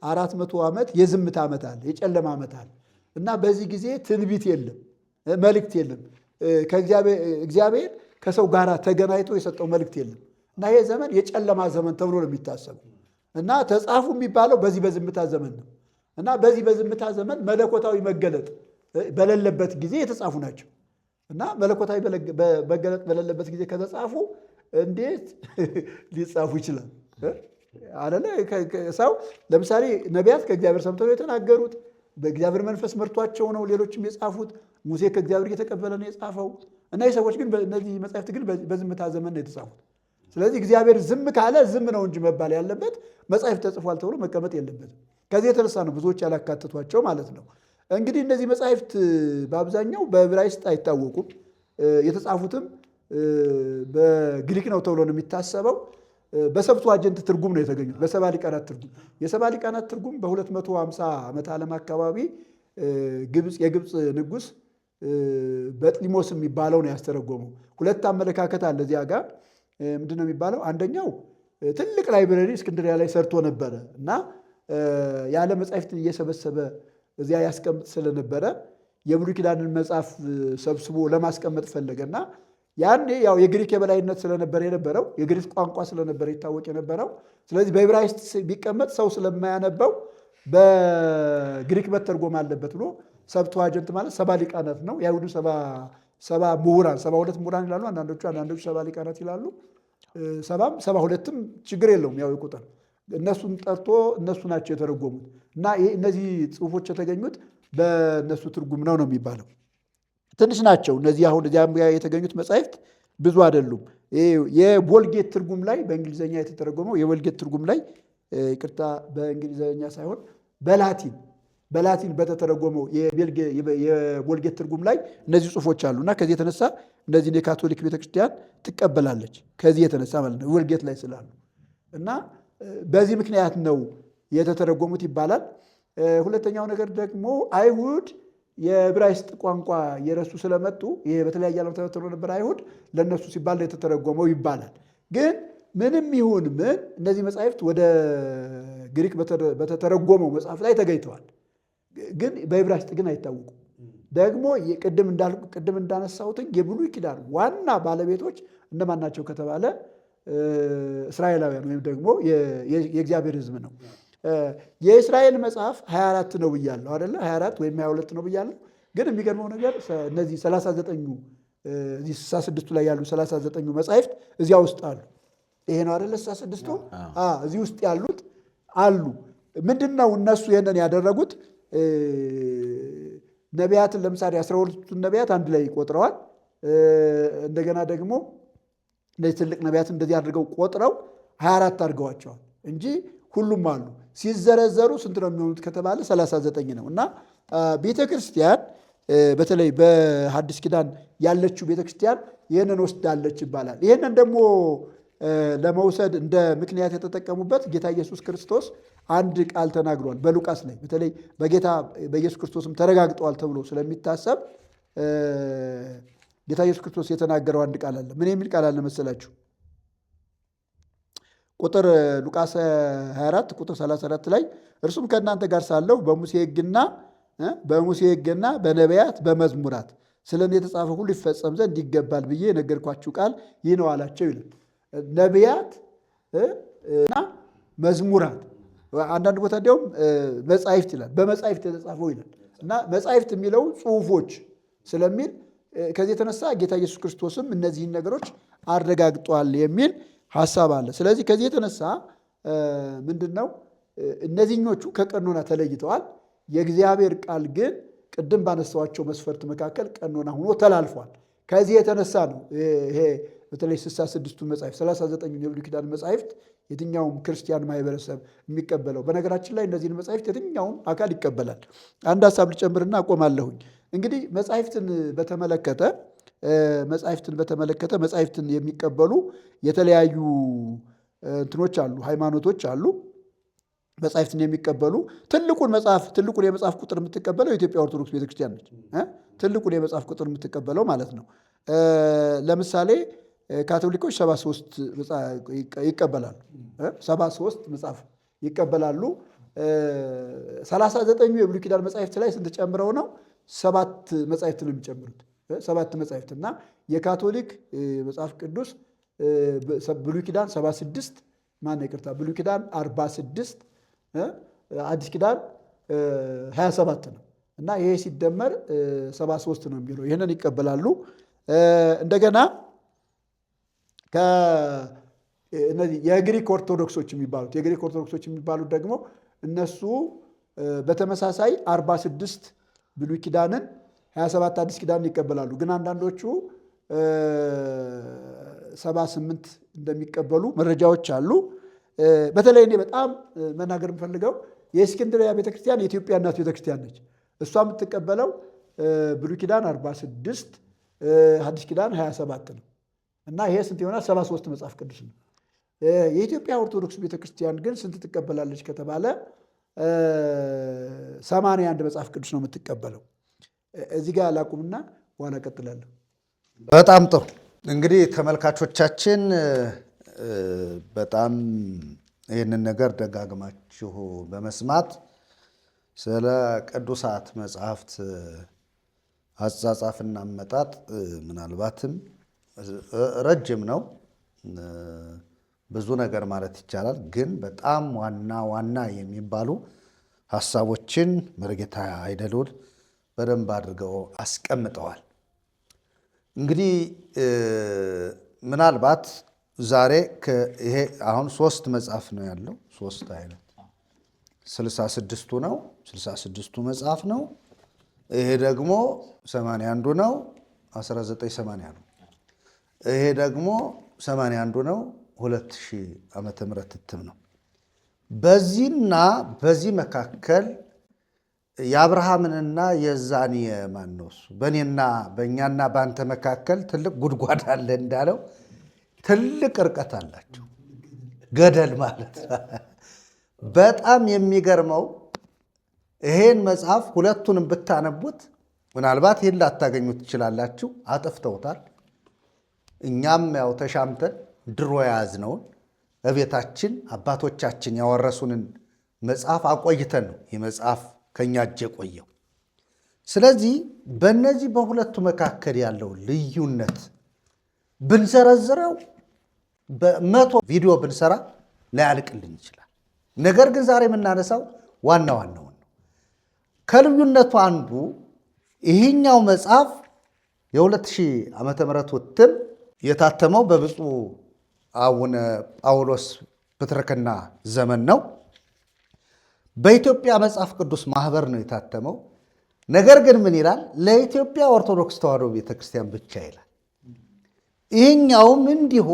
400 ዓመት የዝምታ ዓመት አለ፣ የጨለማ ዓመት አለ። እና በዚህ ጊዜ ትንቢት የለም፣ መልእክት የለም። እግዚአብሔር ከሰው ጋር ተገናኝቶ የሰጠው መልእክት የለም። እና ይሄ ዘመን የጨለማ ዘመን ተብሎ ነው የሚታሰበው። እና ተጻፉ የሚባለው በዚህ በዝምታ ዘመን ነው። እና በዚህ በዝምታ ዘመን መለኮታዊ መገለጥ በሌለበት ጊዜ የተጻፉ ናቸው። እና መለኮታዊ መገለጥ በሌለበት ጊዜ ከተጻፉ እንዴት ሊጻፉ ይችላል? አለ ሰው ለምሳሌ ነቢያት ከእግዚአብሔር ሰምተው የተናገሩት በእግዚአብሔር መንፈስ መርቷቸው ነው ሌሎችም የጻፉት። ሙሴ ከእግዚአብሔር እየተቀበለ ነው የጻፈው እና የሰዎች ግን እነዚህ መጻሕፍት ግን በዝምታ ዘመን ነው የተጻፉት። ስለዚህ እግዚአብሔር ዝም ካለ ዝም ነው እንጂ መባል ያለበት መጻሕፍት ተጽፏል ተብሎ መቀመጥ የለበትም። ከዚህ የተነሳ ነው ብዙዎች ያላካተቷቸው ማለት ነው። እንግዲህ እነዚህ መጻሕፍት በአብዛኛው በዕብራይስጥ አይታወቁም። የተጻፉትም በግሪክ ነው ተብሎ ነው የሚታሰበው። በሰብቱአጀንት ትርጉም ነው የተገኙት፣ በሰባ ሊቃናት ትርጉም። የሰባ ሊቃናት ትርጉም በ250 ዓመተ ዓለም አካባቢ የግብፅ ንጉሥ በጥሊሞስ የሚባለው ነው ያስተረጎመው። ሁለት አመለካከት አለ እዚያ ጋር። ምንድን ነው የሚባለው? አንደኛው ትልቅ ላይብረሪ እስክንድሪያ ላይ ሰርቶ ነበረ እና ያለ መጻሕፍትን እየሰበሰበ እዚያ ያስቀምጥ ስለነበረ የብሉይ ኪዳንን መጽሐፍ ሰብስቦ ለማስቀመጥ ፈለገና ያኔ ያው የግሪክ የበላይነት ስለነበረ የነበረው የግሪክ ቋንቋ ስለነበረ ይታወቅ የነበረው። ስለዚህ በዕብራይስጥ ቢቀመጥ ሰው ስለማያነበው በግሪክ መተርጎም አለበት ብሎ ሰብቱአጀንት ማለት ሰባ ሊቃናት ነው። የአይሁዱ ሰባ ምሁራን 72 ምሁራን ይላሉ አንዳንዶቹ ሰባ ሊቃናት ይላሉ። ሰባም 72ም ችግር የለውም ያው ቁጥር እነሱን ጠርቶ እነሱ ናቸው የተረጎሙት እና እነዚህ ጽሑፎች የተገኙት በእነሱ ትርጉም ነው የሚባለው። ትንሽ ናቸው እነዚህ አሁን እዚያ የተገኙት መጻሕፍት ብዙ አይደሉም። የቮልጌት ትርጉም ላይ በእንግሊዝኛ የተተረጎመው የቮልጌት ትርጉም ላይ ይቅርታ፣ በእንግሊዝኛ ሳይሆን በላቲን በተተረጎመው የቮልጌት ትርጉም ላይ እነዚህ ጽሑፎች አሉ እና ከዚህ የተነሳ እነዚህን የካቶሊክ ቤተክርስቲያን ትቀበላለች። ከዚህ የተነሳ ማለት ነው ቮልጌት ላይ ስላሉ እና በዚህ ምክንያት ነው የተተረጎሙት ይባላል። ሁለተኛው ነገር ደግሞ አይሁድ የዕብራይስጥ ቋንቋ የረሱ ስለመጡ ይሄ በተለያየ ዓለም ተበትኖ ነበር። አይሁድ ለእነሱ ሲባል የተተረጎመው ይባላል። ግን ምንም ይሁን ምን እነዚህ መጻሕፍት ወደ ግሪክ በተተረጎመው መጽሐፍ ላይ ተገኝተዋል። ግን በዕብራይስጥ ግን አይታወቁም። ደግሞ ቅድም እንዳነሳሁትን የብሉይ ኪዳን ዋና ባለቤቶች እነማን ናቸው ከተባለ እስራኤላውያን ወይም ደግሞ የእግዚአብሔር ሕዝብ ነው። የእስራኤል መጽሐፍ 24 ነው ብያለሁ አይደለ? 24 ወይም 22 ነው ብያለሁ። ግን የሚገርመው ነገር እነዚህ 39ኙ እዚህ 66ቱ ላይ ያሉ 39ኙ መጻሕፍት እዚያ ውስጥ አሉ። ይሄ ነው አይደለ? 66ቱ እዚህ ውስጥ ያሉት አሉ። ምንድን ነው እነሱ ይህንን ያደረጉት? ነቢያትን ለምሳሌ 12ቱን ነቢያት አንድ ላይ ቆጥረዋል። እንደገና ደግሞ እነዚህ ትልቅ ነቢያትን እንደዚህ አድርገው ቆጥረው 24 አድርገዋቸዋል እንጂ ሁሉም አሉ። ሲዘረዘሩ ስንት ነው የሚሆኑት ከተባለ 39 ነው። እና ቤተ ክርስቲያን በተለይ በሐዲስ ኪዳን ያለችው ቤተ ክርስቲያን ይህንን ወስዳለች ይባላል። ይህንን ደግሞ ለመውሰድ እንደ ምክንያት የተጠቀሙበት ጌታ ኢየሱስ ክርስቶስ አንድ ቃል ተናግሯል በሉቃስ ላይ። በተለይ በጌታ በኢየሱስ ክርስቶስም ተረጋግጠዋል ተብሎ ስለሚታሰብ ጌታ ኢየሱስ ክርስቶስ የተናገረው አንድ ቃል አለ። ምን የሚል ቃል አለ መሰላችሁ? ቁጥር ሉቃስ 24 ቁጥር 34 ላይ እርሱም ከእናንተ ጋር ሳለሁ በሙሴ ሕግና በነቢያት በመዝሙራት ስለ እኔ የተጻፈ ሁሉ ይፈጸም ዘንድ ይገባል ብዬ የነገርኳችሁ ቃል ይህ ነው አላቸው ይላል። ነቢያት እና መዝሙራት፣ አንዳንድ ቦታ እንዲያውም መጻሕፍት ይላል። በመጻሕፍት የተጻፈው ይላል እና መጻሕፍት የሚለው ጽሑፎች ስለሚል ከዚህ የተነሳ ጌታ ኢየሱስ ክርስቶስም እነዚህን ነገሮች አረጋግጧል የሚል ሐሳብ አለ። ስለዚህ ከዚህ የተነሳ ምንድን ነው እነዚህኞቹ ከቀኖና ተለይተዋል። የእግዚአብሔር ቃል ግን ቅድም ባነሳዋቸው መስፈርት መካከል ቀኖና ሆኖ ተላልፏል። ከዚህ የተነሳ ነው ይሄ በተለይ 66ቱ መጻሕፍት 39ኙ የብሉይ ኪዳን መጻሕፍት የትኛውም ክርስቲያን ማህበረሰብ የሚቀበለው። በነገራችን ላይ እነዚህን መጻሕፍት የትኛውም አካል ይቀበላል። አንድ ሐሳብ ልጨምርና አቆማለሁኝ። እንግዲህ መጻሕፍትን በተመለከተ መጻሕፍትን የሚቀበሉ የተለያዩ እንትኖች አሉ፣ ሃይማኖቶች አሉ። መጻሕፍትን የሚቀበሉ ትልቁን የመጽሐፍ ቁጥር የምትቀበለው የኢትዮጵያ ኦርቶዶክስ ቤተክርስቲያን ነች። ትልቁን የመጽሐፍ ቁጥር የምትቀበለው ማለት ነው። ለምሳሌ ካቶሊኮች 73 ይቀበላሉ። 73 መጽሐፍ ይቀበላሉ። 39ኙ የብሉይ ኪዳን መጻሕፍት ላይ ስንት ጨምረው ነው? 7 መጻሕፍት ነው የሚጨምሩት። 7 መጻሕፍት እና የካቶሊክ መጽሐፍ ቅዱስ ብሉይ ኪዳን 76 ብሉይ ኪዳን 46 አዲስ ኪዳን 27 ነው እና ይሄ ሲደመር 73 ነው የሚለው። ይህንን ይቀበላሉ። እንደገና የግሪክ ኦርቶዶክሶች የሚባሉት ደግሞ እነሱ በተመሳሳይ 46 ብሉይ ኪዳንን 27 አዲስ ኪዳንን ይቀበላሉ። ግን አንዳንዶቹ 78 እንደሚቀበሉ መረጃዎች አሉ። በተለይ እኔ በጣም መናገር የምፈልገው የእስክንድርያ ቤተክርስቲያን የኢትዮጵያ እናት ቤተክርስቲያን ነች። እሷ የምትቀበለው ብሉይ ኪዳን 46 አዲስ ኪዳን 27 ነው እና ይሄ ስንት ይሆናል? 73 መጽሐፍ ቅዱስ ነው። የኢትዮጵያ ኦርቶዶክስ ቤተክርስቲያን ግን ስንት ትቀበላለች ከተባለ 81 መጽሐፍ ቅዱስ ነው የምትቀበለው። እዚህ ጋር ላቁምና በኋላ እቀጥላለሁ። በጣም ጥሩ። እንግዲህ ተመልካቾቻችን በጣም ይህንን ነገር ደጋግማችሁ በመስማት ስለ ቅዱሳት መጽሐፍት አጻጻፍና አመጣጥ ምናልባትም ረጅም ነው፣ ብዙ ነገር ማለት ይቻላል። ግን በጣም ዋና ዋና የሚባሉ ሀሳቦችን መርጌታ አይደሉን በደንብ አድርገው አስቀምጠዋል። እንግዲህ ምናልባት ዛሬ ይሄ አሁን 3 መጽሐፍ ነው ያለው፣ 3 አይነት 66ቱ ነው፣ 66ቱ መጽሐፍ ነው። ይሄ ደግሞ 81ዱ ነው፣ 1980 ነው። ይሄ ደግሞ 81ዱ ነው፣ 2000 ዓመተ ምህረት እትም ነው። በዚህና በዚህ መካከል የአብርሃምንና የዛን የማነው እሱ በእኛና በአንተ መካከል ትልቅ ጉድጓድ አለ እንዳለው ትልቅ ርቀት አላቸው። ገደል ማለት በጣም የሚገርመው ይሄን መጽሐፍ ሁለቱንም ብታነቡት ምናልባት ይህን ላታገኙ ትችላላችሁ። አጥፍተውታል። እኛም ያው ተሻምተን ድሮ የያዝነውን እቤታችን አባቶቻችን ያወረሱንን መጽሐፍ አቆይተን ነው ይህ መጽሐፍ ከኛ እጅ የቆየው። ስለዚህ በእነዚህ በሁለቱ መካከል ያለው ልዩነት ብንዘረዝረው በ100 ቪዲዮ ብንሰራ ላያልቅልን ይችላል። ነገር ግን ዛሬ የምናነሳው ዋና ዋናውን ነው። ከልዩነቱ አንዱ ይህኛው መጽሐፍ የ2000 ዓመተ ምህረት እትም የታተመው በብፁዕ አቡነ ጳውሎስ ፕትርክና ዘመን ነው። በኢትዮጵያ መጽሐፍ ቅዱስ ማህበር ነው የታተመው። ነገር ግን ምን ይላል? ለኢትዮጵያ ኦርቶዶክስ ተዋሕዶ ቤተክርስቲያን ብቻ ይላል። ይህኛውም እንዲሁ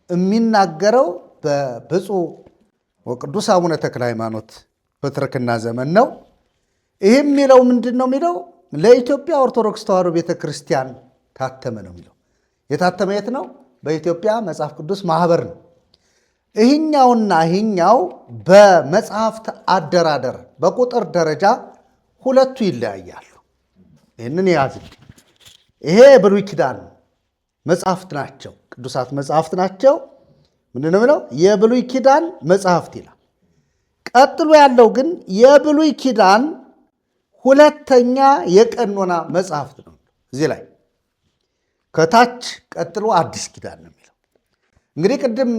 የሚናገረው በብፁዕ ወቅዱስ አቡነ ተክለ ሃይማኖት ፕትርክና ዘመን ነው። ይህ የሚለው ምንድን ነው የሚለው? ለኢትዮጵያ ኦርቶዶክስ ተዋሕዶ ቤተክርስቲያን ታተመ ነው የሚለው። የታተመ የት ነው? በኢትዮጵያ መጽሐፍ ቅዱስ ማህበር ነው። ይህኛውና ይህኛው በመጽሐፍት አደራደር በቁጥር ደረጃ ሁለቱ ይለያያሉ። ይህንን ያዝ። ይሄ ብሉይ ኪዳን መጽሐፍት ናቸው፣ ቅዱሳት መጽሐፍት ናቸው። ምንድን ነው የሚለው? የብሉይ ኪዳን መጽሐፍት ይላል። ቀጥሎ ያለው ግን የብሉይ ኪዳን ሁለተኛ የቀኖና መጽሐፍት ነው። እዚህ ላይ ከታች ቀጥሎ አዲስ ኪዳን ነው የሚለው። እንግዲህ ቅድም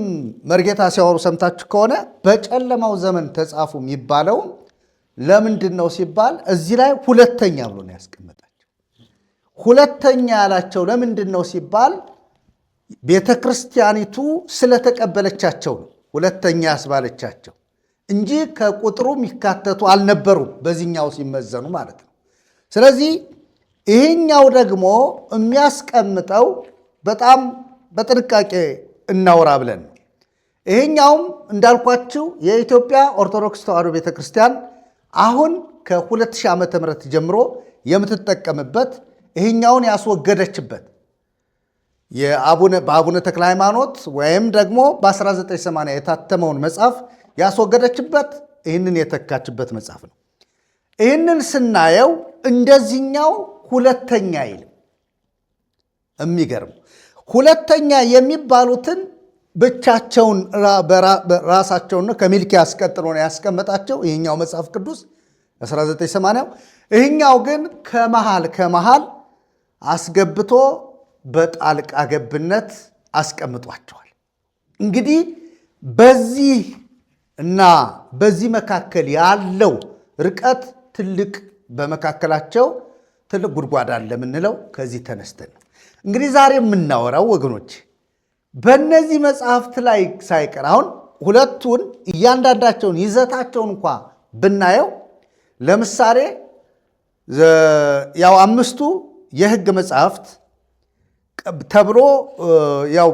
መርጌታ ሲያወሩ ሰምታችሁ ከሆነ በጨለማው ዘመን ተጻፉ የሚባለው ለምንድን ነው ሲባል እዚህ ላይ ሁለተኛ ብሎ ነው ያስቀመጣቸው። ሁለተኛ ያላቸው ለምንድን ነው ሲባል ቤተ ክርስቲያኒቱ ስለተቀበለቻቸው ነው ሁለተኛ ያስባለቻቸው እንጂ ከቁጥሩ የሚካተቱ አልነበሩም፣ በዚህኛው ሲመዘኑ ማለት ነው። ስለዚህ ይህኛው ደግሞ የሚያስቀምጠው በጣም በጥንቃቄ እናውራ ብለን ነው። ይህኛውም እንዳልኳችሁ የኢትዮጵያ ኦርቶዶክስ ተዋሕዶ ቤተክርስቲያን አሁን ከ2000 ዓመተ ምህረት ጀምሮ የምትጠቀምበት ይህኛውን ያስወገደችበት በአቡነ ተክለ ሃይማኖት ወይም ደግሞ በ1980 የታተመውን መጽሐፍ ያስወገደችበት ይህንን የተካችበት መጽሐፍ ነው። ይህንን ስናየው እንደዚህኛው ሁለተኛ አይልም። የሚገርም ሁለተኛ የሚባሉትን ብቻቸውን ራሳቸውን ከሚልኪያስ ቀጥሎ ነው ያስቀመጣቸው ይህኛው መጽሐፍ ቅዱስ 1980። ይህኛው ግን ከመሃል አስገብቶ በጣልቃ ገብነት አስቀምጧቸዋል። እንግዲህ በዚህ እና በዚህ መካከል ያለው ርቀት ትልቅ፣ በመካከላቸው ትልቅ ጉድጓድ አለ የምንለው ከዚህ ተነስተን ነው። እንግዲህ ዛሬ የምናወራው ወገኖች በእነዚህ መጽሐፍት ላይ ሳይቀር አሁን ሁለቱን እያንዳንዳቸውን ይዘታቸውን እንኳ ብናየው ለምሳሌ ያው አምስቱ የሕግ መጽሐፍት ተብሎ ያው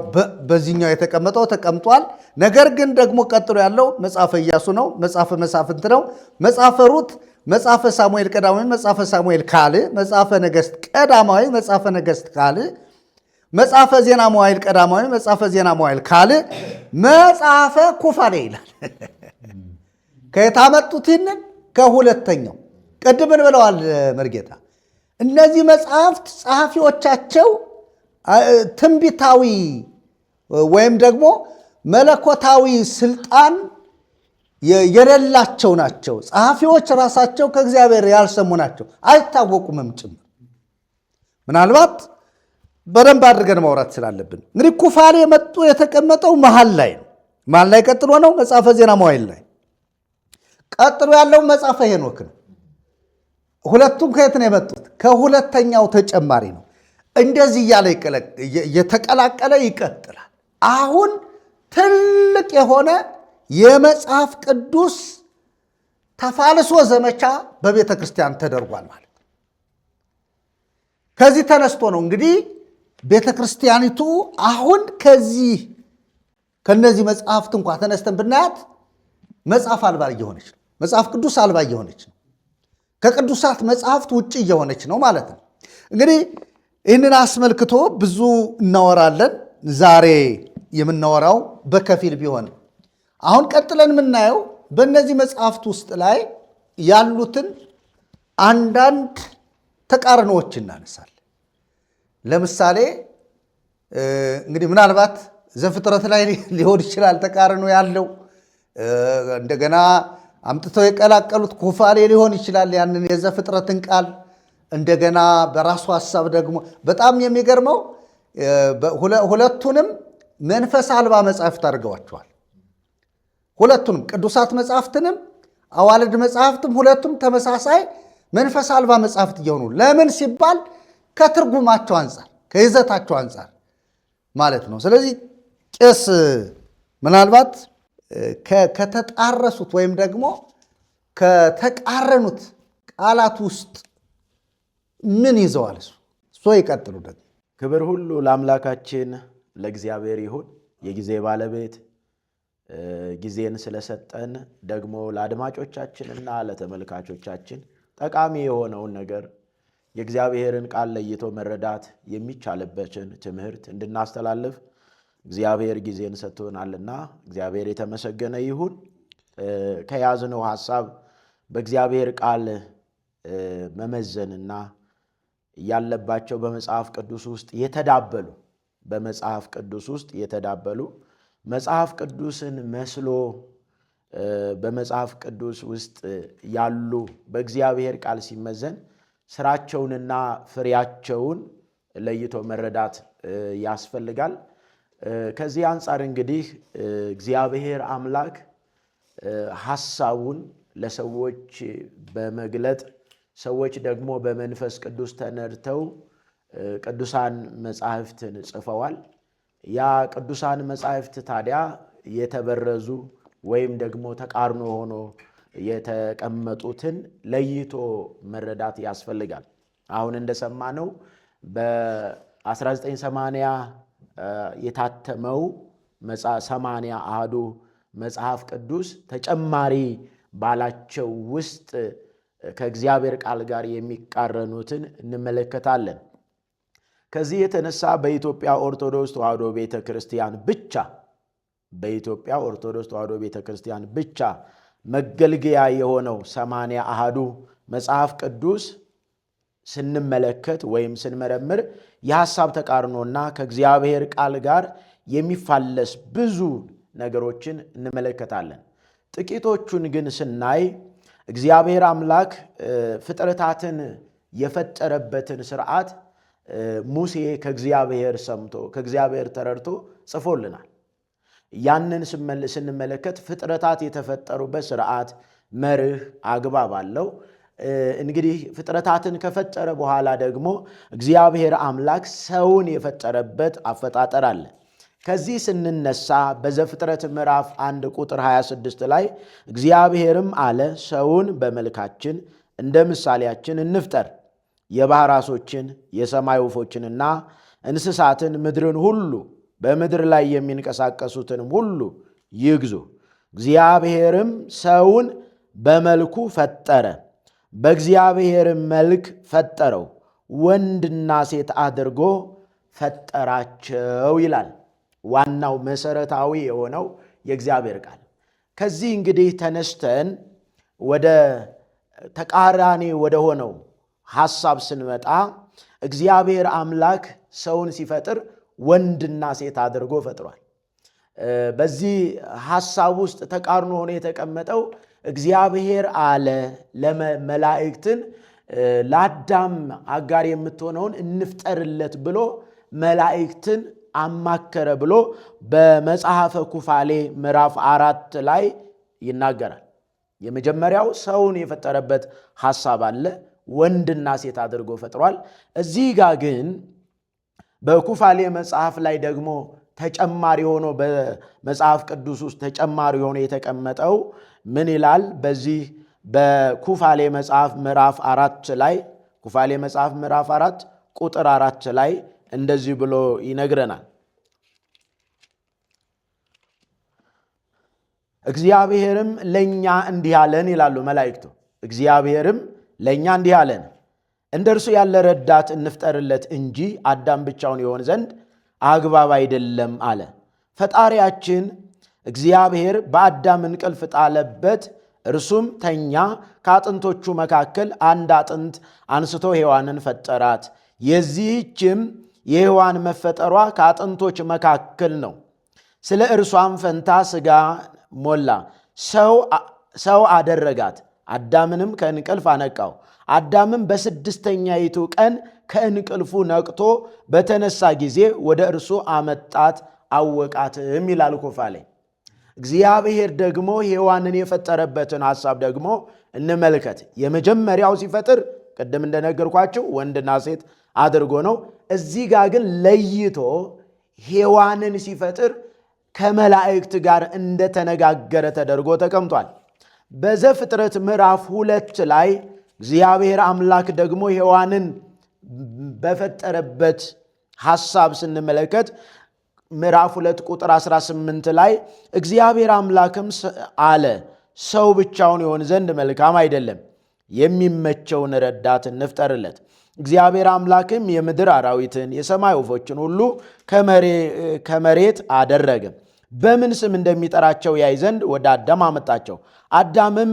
በዚህኛው የተቀመጠው ተቀምጧል። ነገር ግን ደግሞ ቀጥሎ ያለው መጽሐፈ ኢያሱ ነው፣ መጽሐፈ መሳፍንት ነው፣ መጽሐፈ ሩት፣ መጽሐፈ ሳሙኤል ቀዳማዊ፣ መጽሐፈ ሳሙኤል ካልዕ፣ መጽሐፈ ነገሥት ቀዳማዊ፣ መጽሐፈ ነገሥት ካልዕ፣ መጽሐፈ ዜና መዋዕል ቀዳማዊ፣ መጽሐፈ ዜና መዋዕል ካልዕ፣ መጽሐፈ ኩፋሌ ይላል። ከየታመጡት ይህንን ከሁለተኛው ቅድምን ብለዋል መርጌታ። እነዚህ መጽሐፍት ጸሐፊዎቻቸው ትንቢታዊ ወይም ደግሞ መለኮታዊ ስልጣን የሌላቸው ናቸው። ጸሐፊዎች ራሳቸው ከእግዚአብሔር ያልሰሙ ናቸው፣ አይታወቁምም ጭምር። ምናልባት በደንብ አድርገን ማውራት ስላለብን እንግዲህ ኩፋሌ መጡ የተቀመጠው መሀል ላይ ነው። መሀል ላይ ቀጥሎ ነው መጽሐፈ ዜና መዋዕል ላይ። ቀጥሎ ያለው መጽሐፈ ሄኖክ ነው። ሁለቱም ከየት ነው የመጡት? ከሁለተኛው ተጨማሪ ነው። እንደዚህ እያለ እየተቀላቀለ ይቀጥላል። አሁን ትልቅ የሆነ የመጽሐፍ ቅዱስ ተፋልሶ ዘመቻ በቤተ ክርስቲያን ተደርጓል ማለት ነው። ከዚህ ተነስቶ ነው እንግዲህ ቤተ ክርስቲያኒቱ አሁን ከነዚህ መጽሐፍት እንኳ ተነስተን ብናያት መጽሐፍ አልባ እየሆነች ነው። መጽሐፍ ቅዱስ አልባ እየሆነች ነው። ከቅዱሳት መጽሐፍት ውጭ እየሆነች ነው ማለት ነው። እንግዲህ ይህንን አስመልክቶ ብዙ እናወራለን። ዛሬ የምናወራው በከፊል ቢሆንም አሁን ቀጥለን የምናየው በእነዚህ መጽሐፍት ውስጥ ላይ ያሉትን አንዳንድ ተቃርኖዎች እናነሳለን። ለምሳሌ እንግዲህ ምናልባት ዘፍጥረት ላይ ሊሆን ይችላል ተቃርኖ ያለው። እንደገና አምጥተው የቀላቀሉት ኩፋሌ ሊሆን ይችላል ያንን የዘፍጥረትን ቃል እንደገና በራሱ ሐሳብ ደግሞ በጣም የሚገርመው ሁለቱንም መንፈስ አልባ መጽሐፍት አድርገዋቸዋል። ሁለቱንም ቅዱሳት መጽሐፍትንም አዋልድ መጽሐፍትም ሁለቱም ተመሳሳይ መንፈስ አልባ መጽሐፍት እየሆኑ ለምን ሲባል ከትርጉማቸው አንጻር ከይዘታቸው አንጻር ማለት ነው። ስለዚህ ቄስ ምናልባት ከተጣረሱት ወይም ደግሞ ከተቃረኑት ቃላት ውስጥ ምን ይዘዋል? እሱ ይቀጥሉ። ደግሞ ክብር ሁሉ ለአምላካችን ለእግዚአብሔር ይሁን። የጊዜ ባለቤት ጊዜን ስለሰጠን ደግሞ ለአድማጮቻችንና ለተመልካቾቻችን ጠቃሚ የሆነውን ነገር የእግዚአብሔርን ቃል ለይቶ መረዳት የሚቻልበትን ትምህርት እንድናስተላልፍ እግዚአብሔር ጊዜን ሰጥቶናልና እግዚአብሔር የተመሰገነ ይሁን። ከያዝነው ሐሳብ በእግዚአብሔር ቃል መመዘንና ያለባቸው በመጽሐፍ ቅዱስ ውስጥ የተዳበሉ መጽሐፍ ቅዱስን መስሎ በመጽሐፍ ቅዱስ ውስጥ ያሉ በእግዚአብሔር ቃል ሲመዘን ስራቸውንና ፍሬያቸውን ለይቶ መረዳት ያስፈልጋል። ከዚህ አንጻር እንግዲህ እግዚአብሔር አምላክ ሐሳቡን ለሰዎች በመግለጥ ሰዎች ደግሞ በመንፈስ ቅዱስ ተነድተው ቅዱሳን መጻሕፍትን ጽፈዋል። ያ ቅዱሳን መጻሕፍት ታዲያ የተበረዙ ወይም ደግሞ ተቃርኖ ሆኖ የተቀመጡትን ለይቶ መረዳት ያስፈልጋል። አሁን እንደሰማነው በ1980 የታተመው 80 አሐዱ መጽሐፍ ቅዱስ ተጨማሪ ባላቸው ውስጥ ከእግዚአብሔር ቃል ጋር የሚቃረኑትን እንመለከታለን። ከዚህ የተነሳ በኢትዮጵያ ኦርቶዶክስ ተዋሕዶ ቤተክርስቲያን ብቻ መገልገያ የሆነው 80 አሐዱ መጽሐፍ ቅዱስ ስንመለከት ወይም ስንመረምር የሐሳብ ተቃርኖና ከእግዚአብሔር ቃል ጋር የሚፋለስ ብዙ ነገሮችን እንመለከታለን። ጥቂቶቹን ግን ስናይ እግዚአብሔር አምላክ ፍጥረታትን የፈጠረበትን ሥርዓት ሙሴ ከእግዚአብሔር ሰምቶ ከእግዚአብሔር ተረድቶ ጽፎልናል። ያንን ስንመለከት ፍጥረታት የተፈጠሩበት ሥርዓት መርህ አግባብ አለው። እንግዲህ ፍጥረታትን ከፈጠረ በኋላ ደግሞ እግዚአብሔር አምላክ ሰውን የፈጠረበት አፈጣጠር አለ። ከዚህ ስንነሳ በዘፍጥረት ምዕራፍ 1 ቁጥር 26 ላይ እግዚአብሔርም አለ ሰውን በመልካችን እንደ ምሳሌያችን እንፍጠር፣ የባሕር ዓሦችን፣ የሰማይ ወፎችንና እንስሳትን፣ ምድርን ሁሉ በምድር ላይ የሚንቀሳቀሱትንም ሁሉ ይግዙ። እግዚአብሔርም ሰውን በመልኩ ፈጠረ፣ በእግዚአብሔርም መልክ ፈጠረው፣ ወንድና ሴት አድርጎ ፈጠራቸው ይላል። ዋናው መሰረታዊ የሆነው የእግዚአብሔር ቃል። ከዚህ እንግዲህ ተነስተን ወደ ተቃራኒ ወደ ሆነው ሐሳብ ስንመጣ እግዚአብሔር አምላክ ሰውን ሲፈጥር ወንድና ሴት አድርጎ ፈጥሯል። በዚህ ሐሳብ ውስጥ ተቃርኖ ሆኖ የተቀመጠው እግዚአብሔር አለ ለመላእክትን ለአዳም አጋር የምትሆነውን እንፍጠርለት ብሎ መላእክትን አማከረ ብሎ በመጽሐፈ ኩፋሌ ምዕራፍ 4 ላይ ይናገራል። የመጀመሪያው ሰውን የፈጠረበት ሐሳብ አለ፣ ወንድና ሴት አድርጎ ፈጥሯል። እዚህ ጋር ግን በኩፋሌ መጽሐፍ ላይ ደግሞ ተጨማሪ ሆኖ በመጽሐፍ ቅዱስ ውስጥ ተጨማሪ ሆኖ የተቀመጠው ምን ይላል? በዚህ በኩፋሌ መጽሐፍ ምዕራፍ 4 ላይ ኩፋሌ መጽሐፍ ምዕራፍ 4 ቁጥር 4 ላይ እንደዚህ ብሎ ይነግረናል። እግዚአብሔርም ለእኛ እንዲህ አለን ይላሉ መላእክቱ። እግዚአብሔርም ለእኛ እንዲህ አለን፣ እንደ እርሱ ያለ ረዳት እንፍጠርለት እንጂ አዳም ብቻውን ይሆን ዘንድ አግባብ አይደለም አለ። ፈጣሪያችን እግዚአብሔር በአዳም እንቅልፍ ጣለበት፣ እርሱም ተኛ። ከአጥንቶቹ መካከል አንድ አጥንት አንስቶ ሔዋንን ፈጠራት። የዚህችም የሔዋን መፈጠሯ ከአጥንቶች መካከል ነው። ስለ እርሷም ፈንታ ሥጋ ሞላ፣ ሰው አደረጋት። አዳምንም ከእንቅልፍ አነቃው። አዳምም በስድስተኛይቱ ቀን ከእንቅልፉ ነቅቶ በተነሳ ጊዜ ወደ እርሱ አመጣት፣ አወቃትም ይላል ኩፋሌ። እግዚአብሔር ደግሞ ሔዋንን የፈጠረበትን ሐሳብ ደግሞ እንመልከት። የመጀመሪያው ሲፈጥር ቅድም እንደነገርኳቸው ወንድና ሴት አድርጎ ነው። እዚህ ጋር ግን ለይቶ ሔዋንን ሲፈጥር ከመላእክት ጋር እንደተነጋገረ ተደርጎ ተቀምጧል። በዘፍጥረት ምዕራፍ 2 ላይ እግዚአብሔር አምላክ ደግሞ ሔዋንን በፈጠረበት ሐሳብ ስንመለከት ምዕራፍ 2 ቁጥር 18 ላይ እግዚአብሔር አምላክም አለ ሰው ብቻውን ይሆን ዘንድ መልካም አይደለም፣ የሚመቸውን ረዳት እንፍጠርለት። እግዚአብሔር አምላክም የምድር አራዊትን የሰማይ ወፎችን ሁሉ ከመሬት አደረገ፣ በምን ስም እንደሚጠራቸው ያይ ዘንድ ወደ አዳም አመጣቸው። አዳምም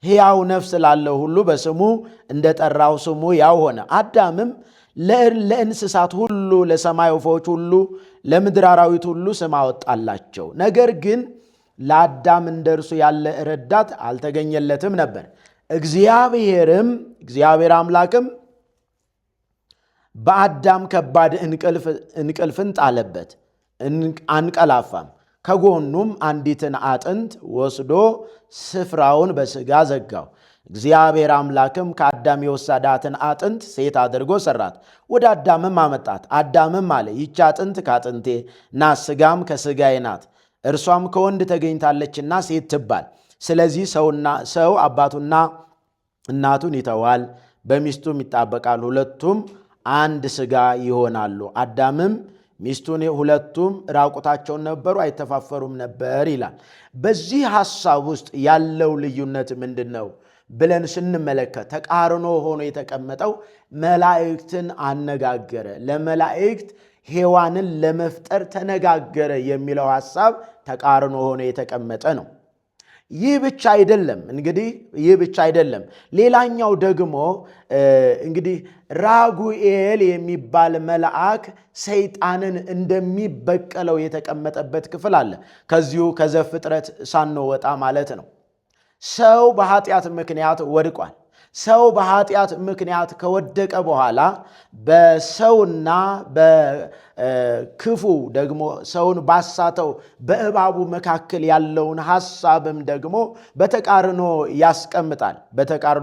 ሕያው ነፍስ ላለው ሁሉ በስሙ እንደጠራው ስሙ ያው ሆነ። አዳምም ለእንስሳት ሁሉ፣ ለሰማይ ወፎች ሁሉ፣ ለምድር አራዊት ሁሉ ስም አወጣላቸው። ነገር ግን ለአዳም እንደርሱ ያለ ረዳት አልተገኘለትም ነበር። እግዚአብሔር አምላክም በአዳም ከባድ እንቅልፍን ጣለበት፣ አንቀላፋም። ከጎኑም አንዲትን አጥንት ወስዶ ስፍራውን በሥጋ ዘጋው። እግዚአብሔር አምላክም ከአዳም የወሰዳትን አጥንት ሴት አድርጎ ሰራት፣ ወደ አዳምም አመጣት። አዳምም አለ ይህች አጥንት ከአጥንቴ ናት፣ ሥጋም ከሥጋዬ ናት። እርሷም ከወንድ ተገኝታለችና ሴት ትባል። ስለዚህ ሰው አባቱና እናቱን ይተዋል፣ በሚስቱም ይጣበቃል፣ ሁለቱም አንድ ሥጋ ይሆናሉ። አዳምም ሚስቱን ሁለቱም ራቁታቸውን ነበሩ፣ አይተፋፈሩም ነበር ይላል። በዚህ ሐሳብ ውስጥ ያለው ልዩነት ምንድን ነው ብለን ስንመለከት ተቃርኖ ሆኖ የተቀመጠው መላእክትን አነጋገረ፣ ለመላእክት ሔዋንን ለመፍጠር ተነጋገረ የሚለው ሐሳብ ተቃርኖ ሆኖ የተቀመጠ ነው። ይህ ብቻ አይደለም። ይህ ብቻ አይደለም። ሌላኛው ደግሞ እንግዲህ ራጉኤል የሚባል መልአክ ሰይጣንን እንደሚበቀለው የተቀመጠበት ክፍል አለ። ከዚሁ ከዘፍጥረት ሳንወጣ ማለት ነው። ሰው በኃጢአት ምክንያት ወድቋል። ሰው በኃጢአት ምክንያት ከወደቀ በኋላ በሰውና በክፉ ደግሞ ሰውን ባሳተው በእባቡ መካከል ያለውን ሐሳብም ደግሞ በተቃርኖ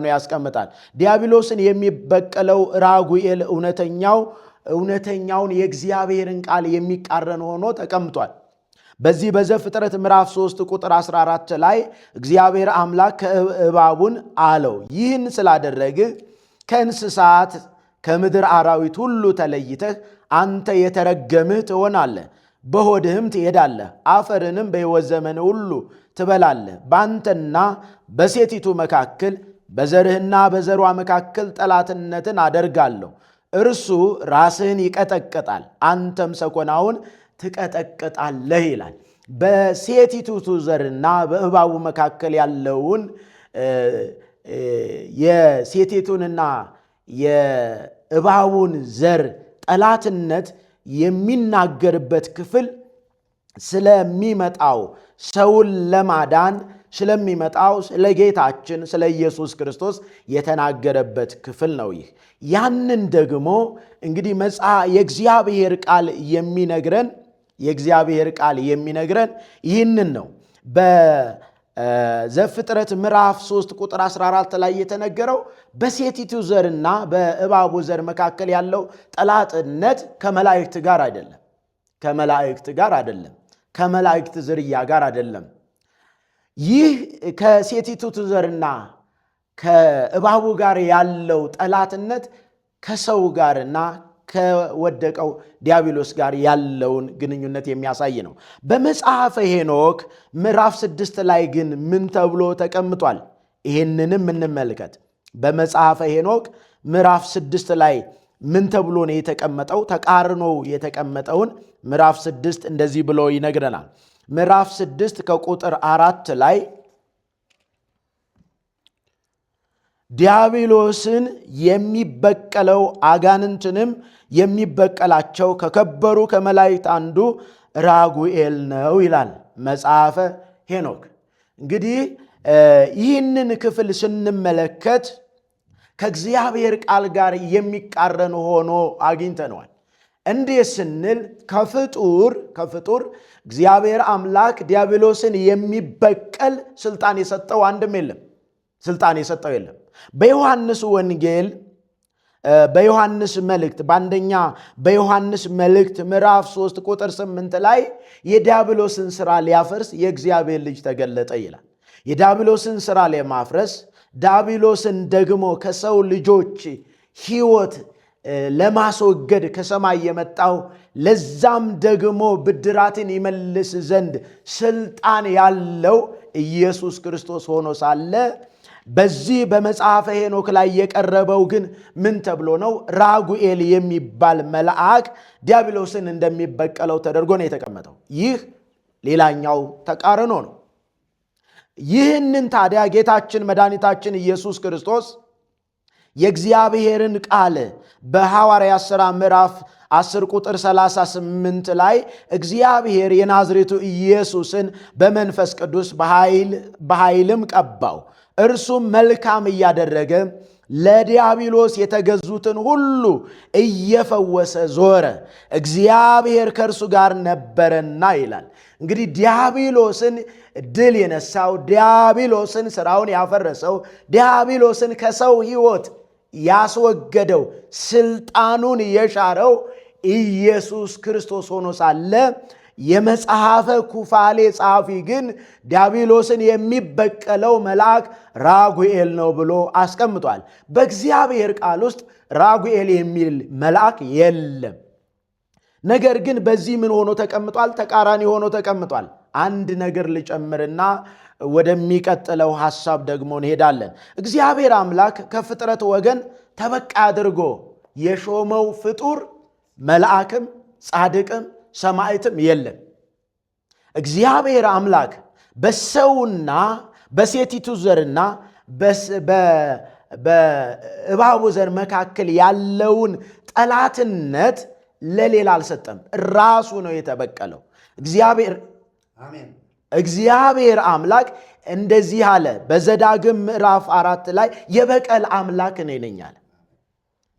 ያስቀምጣል። ዲያብሎስን የሚበቀለው ራጉኤል እውነተኛው እውነተኛውን የእግዚአብሔርን ቃል የሚቃረን ሆኖ ተቀምጧል። በዚህ በዘፍጥረት ምዕራፍ 3 ቁጥር 14 ላይ እግዚአብሔር አምላክ እባቡን አለው፣ ይህን ስላደረግህ ከእንስሳት ከምድር አራዊት ሁሉ ተለይተህ አንተ የተረገምህ ትሆናለህ፣ በሆድህም ትሄዳለህ፣ አፈርንም በሕይወት ዘመን ሁሉ ትበላለህ። በአንተና በሴቲቱ መካከል በዘርህና በዘሯ መካከል ጠላትነትን አደርጋለሁ። እርሱ ራስህን ይቀጠቅጣል፣ አንተም ሰኮናውን ትቀጠቅጣለህ ይላል። በሴቲቱ ዘርና በእባቡ መካከል ያለውን የሴቲቱንና የእባቡን ዘር ጠላትነት የሚናገርበት ክፍል ስለሚመጣው ሰውን ለማዳን ስለሚመጣው ስለ ጌታችን ስለ ኢየሱስ ክርስቶስ የተናገረበት ክፍል ነው። ይህ ያንን ደግሞ እንግዲህ የእግዚአብሔር ቃል የሚነግረን ይህንን ነው። በዘፍጥረት ምዕራፍ 3 ቁጥር 14 ላይ የተነገረው በሴቲቱ ዘርና በእባቡ ዘር መካከል ያለው ጠላትነት ከመላእክት ጋር አይደለም፣ ከመላእክት ዝርያ ጋር አይደለም። ይህ ከሴቲቱ ዘርና ከእባቡ ጋር ያለው ጠላትነት ከሰው ጋርና ከወደቀው ዲያብሎስ ጋር ያለውን ግንኙነት የሚያሳይ ነው። በመጽሐፈ ሄኖክ ምዕራፍ 6 ላይ ግን ምን ተብሎ ተቀምጧል? ይህንንም እንመልከት። በመጽሐፈ ሄኖክ ምዕራፍ 6 ላይ ምን ተብሎ ነው የተቀመጠው? ተቃርኖ የተቀመጠውን ምዕራፍ 6 እንደዚህ ብሎ ይነግረናል። ምዕራፍ 6 ከቁጥር 4 ላይ ዲያብሎስን የሚበቀለው አጋንንትንም የሚበቀላቸው ከከበሩ ከመላእክት አንዱ ራጉኤል ነው ይላል መጽሐፈ ሄኖክ። እንግዲህ ይህንን ክፍል ስንመለከት ከእግዚአብሔር ቃል ጋር የሚቃረን ሆኖ አግኝተነዋል። እንዴት ስንል ከፍጡር እግዚአብሔር አምላክ ዲያብሎስን የሚበቀል ስልጣን የሰጠው አንድም የለም፣ በዮሐንስ ወንጌል በዮሐንስ መልእክት በአንደኛ በዮሐንስ መልእክት ምዕራፍ 3 ቁጥር 8 ላይ የዲያብሎስን ሥራ ሊያፈርስ የእግዚአብሔር ልጅ ተገለጠ ይላል። የዲያብሎስን ሥራ ለማፍረስ ዲያብሎስን ደግሞ ከሰው ልጆች ሕይወት ለማስወገድ ከሰማይ የመጣው ለዛም ደግሞ ብድራትን ይመልስ ዘንድ ስልጣን ያለው ኢየሱስ ክርስቶስ ሆኖ ሳለ በዚህ በመጽሐፈ ሄኖክ ላይ የቀረበው ግን ምን ተብሎ ነው? ራጉኤል የሚባል መልአክ ዲያብሎስን እንደሚበቀለው ተደርጎ ነው የተቀመጠው። ይህ ሌላኛው ተቃርኖ ነው። ይህንን ታዲያ ጌታችን መድኃኒታችን ኢየሱስ ክርስቶስ የእግዚአብሔርን ቃል በሐዋርያት ሥራ ምዕራፍ 10 ቁጥር 38 ላይ እግዚአብሔር የናዝሬቱ ኢየሱስን በመንፈስ ቅዱስ በኃይልም ቀባው፣ እርሱም መልካም እያደረገ ለዲያብሎስ የተገዙትን ሁሉ እየፈወሰ ዞረ፣ እግዚአብሔር ከእርሱ ጋር ነበረና ይላል። እንግዲህ ዲያብሎስን ድል የነሳው፣ ዲያብሎስን ሥራውን ያፈረሰው፣ ዲያብሎስን ከሰው ሕይወት ያስወገደው፣ ስልጣኑን የሻረው ኢየሱስ ክርስቶስ ሆኖ ሳለ የመጽሐፈ ኩፋሌ ጸሐፊ ግን ዲያብሎስን የሚበቀለው መልአክ ራጉኤል ነው ብሎ አስቀምጧል። በእግዚአብሔር ቃል ውስጥ ራጉኤል የሚል መልአክ የለም። ነገር ግን በዚህ ምን ሆኖ ተቀምጧል? ተቃራኒ ሆኖ ተቀምጧል። አንድ ነገር ልጨምርና ወደሚቀጥለው ሐሳብ ደግሞ እንሄዳለን። እግዚአብሔር አምላክ ከፍጥረት ወገን ተበቃ አድርጎ የሾመው ፍጡር መልአክም ጻድቅም ሰማዕትም የለም። እግዚአብሔር አምላክ በሰውና በሴቲቱ ዘርና በእባቡ ዘር መካከል ያለውን ጠላትነት ለሌላ አልሰጠም። ራሱ ነው የተበቀለው። እግዚአብሔር አምላክ እንደዚህ አለ። በዘዳግም ምዕራፍ 4 ላይ የበቀል አምላክ እኔ ነኝ አለ።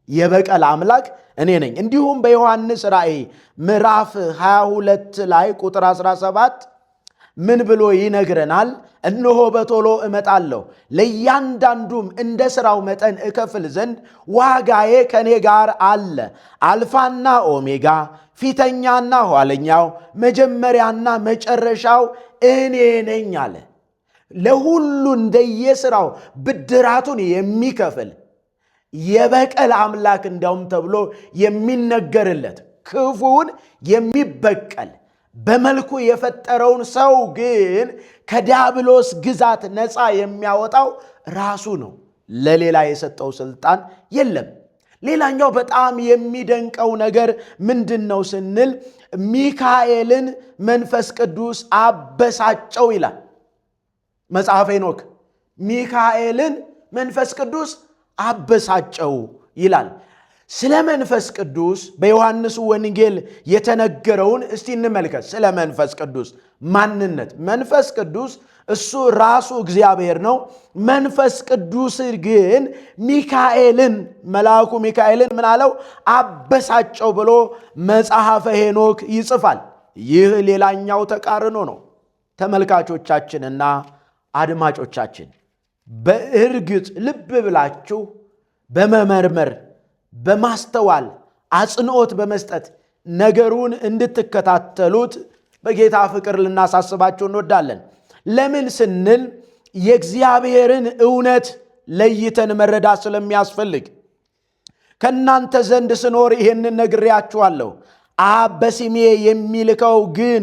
የበቀል አምላክ እኔ ነኝ። እንዲሁም በዮሐንስ ራእይ ምዕራፍ 22 ላይ ቁጥር 17 ምን ብሎ ይነግረናል? እነሆ በቶሎ እመጣለሁ፣ ለእያንዳንዱም እንደ ሥራው መጠን እከፍል ዘንድ ዋጋዬ ከእኔ ጋር አለ። አልፋና ኦሜጋ፣ ፊተኛና ኋለኛው፣ መጀመሪያና መጨረሻው እኔ ነኝ አለ። ለሁሉ እንደየሥራው ብድራቱን የሚከፍል የበቀል አምላክ እንዲያውም ተብሎ የሚነገርለት ክፉውን የሚበቀል በመልኩ የፈጠረውን ሰው ግን ከዲያብሎስ ግዛት ነፃ የሚያወጣው ራሱ ነው። ለሌላ የሰጠው ስልጣን የለም። ሌላኛው በጣም የሚደንቀው ነገር ምንድን ነው ስንል ሚካኤልን መንፈስ ቅዱስ አበሳጨው ይላል መጽሐፈ ሄኖክ። ሚካኤልን መንፈስ ቅዱስ አበሳጨው ይላል። ስለ መንፈስ ቅዱስ በዮሐንስ ወንጌል የተነገረውን እስቲ እንመልከት። ስለ መንፈስ ቅዱስ ማንነት፣ መንፈስ ቅዱስ እሱ ራሱ እግዚአብሔር ነው። መንፈስ ቅዱስ ግን ሚካኤልን፣ መልአኩ ሚካኤልን ምን አለው? አበሳጨው ብሎ መጽሐፈ ሄኖክ ይጽፋል። ይህ ሌላኛው ተቃርኖ ነው። ተመልካቾቻችንና አድማጮቻችን በእርግጥ ልብ ብላችሁ በመመርመር በማስተዋል አጽንዖት በመስጠት ነገሩን እንድትከታተሉት በጌታ ፍቅር ልናሳስባችሁ እንወዳለን። ለምን ስንል የእግዚአብሔርን እውነት ለይተን መረዳት ስለሚያስፈልግ። ከእናንተ ዘንድ ስኖር ይህንን ነግሬያችኋለሁ። አብ በስሜ የሚልከው ግን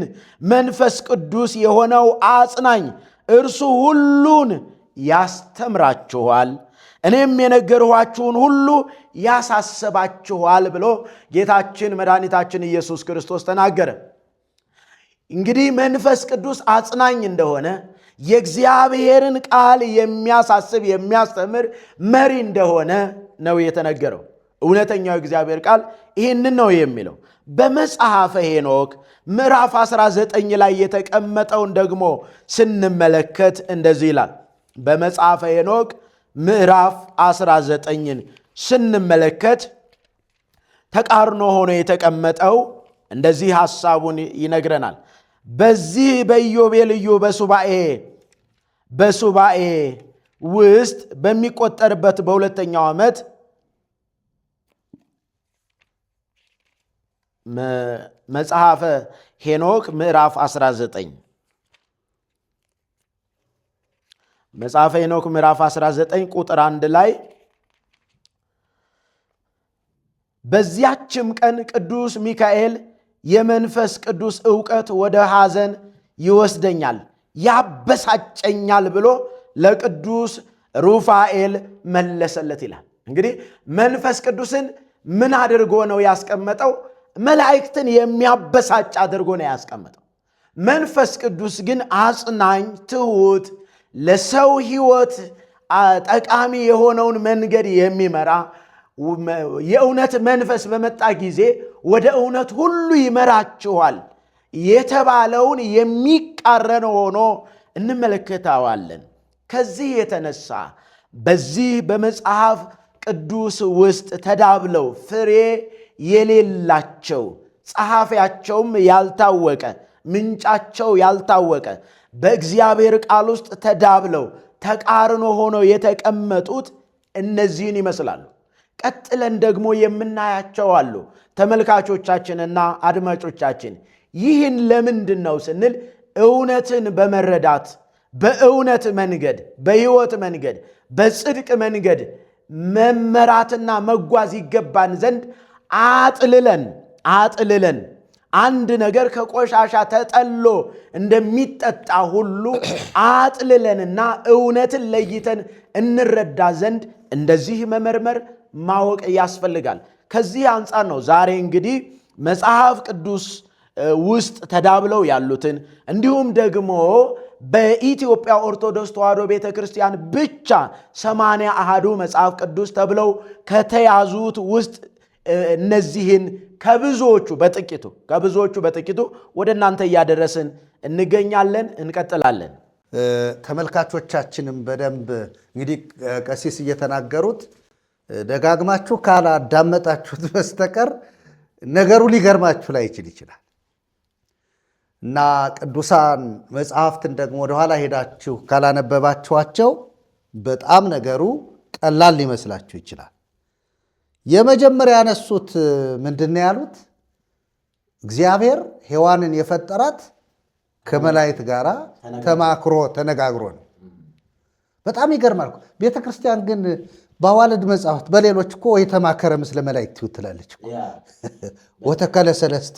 መንፈስ ቅዱስ የሆነው አጽናኝ እርሱ ሁሉን ያስተምራችኋል፣ እኔም የነገርኋችሁን ሁሉ ያሳስባችኋል ብሎ ጌታችን መድኃኒታችን ኢየሱስ ክርስቶስ ተናገረ። እንግዲህ መንፈስ ቅዱስ አጽናኝ እንደሆነ የእግዚአብሔርን ቃል የሚያሳስብ የሚያስተምር መሪ እንደሆነ ነው የተነገረው። እውነተኛው የእግዚአብሔር ቃል ይህንን ነው የሚለው። በመጽሐፈ ሄኖክ ምዕራፍ 19 ላይ የተቀመጠውን ደግሞ ስንመለከት እንደዚህ ይላል። በመጽሐፈ ሄኖክ ምዕራፍ 19ን ስንመለከት ተቃርኖ ሆኖ የተቀመጠው እንደዚህ ሐሳቡን ይነግረናል። በዚህ በኢዮቤልዩ በሱባኤ ውስጥ በሚቆጠርበት በሁለተኛው ዓመት መጽሐፈ ሄኖክ ምዕራፍ 19 መጽሐፈ ሄኖክ ምዕራፍ 19 ቁጥር 1 ላይ በዚያችም ቀን ቅዱስ ሚካኤል የመንፈስ ቅዱስ ዕውቀት ወደ ሐዘን ይወስደኛል ያበሳጨኛል ብሎ ለቅዱስ ሩፋኤል መለሰለት ይላል። እንግዲህ መንፈስ ቅዱስን ምን አድርጎ ነው ያስቀመጠው? መላእክትን የሚያበሳጭ አድርጎ ነው ያስቀመጠው። መንፈስ ቅዱስ ግን አጽናኝ፣ ትሑት፣ ለሰው ሕይወት ጠቃሚ የሆነውን መንገድ የሚመራ የእውነት መንፈስ በመጣ ጊዜ ወደ እውነት ሁሉ ይመራችኋል የተባለውን የሚቃረን ሆኖ እንመለከተዋለን። ከዚህ የተነሳ በዚህ በመጽሐፍ ቅዱስ ውስጥ ተዳብለው ፍሬ የሌላቸው ጸሐፊያቸውም ያልታወቀ ምንጫቸው ያልታወቀ በእግዚአብሔር ቃል ውስጥ ተዳብለው ተቃርኖ ሆነው የተቀመጡት እነዚህን ይመስላሉ። ቀጥለን ደግሞ የምናያቸው አሉ። ተመልካቾቻችንና አድማጮቻችን ይህን ለምንድን ነው ስንል እውነትን በመረዳት በእውነት መንገድ በሕይወት መንገድ በጽድቅ መንገድ መመራትና መጓዝ ይገባን ዘንድ አጥልለን አንድ ነገር ከቆሻሻ ተጠሎ እንደሚጠጣ ሁሉ አጥልለንና እውነትን ለይተን እንረዳ ዘንድ እንደዚህ መመርመር ማወቅ ያስፈልጋል። ከዚህ አንጻር ነው ዛሬ እንግዲህ መጽሐፍ ቅዱስ ውስጥ ተዳብለው ያሉትን እንዲሁም ደግሞ በኢትዮጵያ ኦርቶዶክስ ተዋሕዶ ቤተ ክርስቲያን ብቻ 80 አሃዱ መጽሐፍ ቅዱስ ተብለው ከተያዙት ውስጥ እነዚህን ከብዙዎቹ በጥቂቱ ወደ እናንተ እያደረስን እንገኛለን፣ እንቀጥላለን። ተመልካቾቻችንም በደንብ እንግዲህ ቀሲስ እየተናገሩት ደጋግማችሁ ካላዳመጣችሁት በስተቀር ነገሩ ሊገርማችሁ ላይችል ይችላል። እና ቅዱሳን መጽሐፍትን ደግሞ ወደኋላ ሄዳችሁ ካላነበባችኋቸው በጣም ነገሩ ቀላል ሊመስላችሁ ይችላል። የመጀመሪያ ያነሱት ምንድን ነው ያሉት? እግዚአብሔር ሔዋንን የፈጠራት ከመላእክት ጋር ተማክሮ ተነጋግሮ ነው። በጣም ይገርማል። ቤተ ክርስቲያን ግን በአዋልድ መጽሐፍት በሌሎች እኮ ወይ ተማከረ ምስለ መላእክት ትላለች እኮ ወተከለ ሰለስተ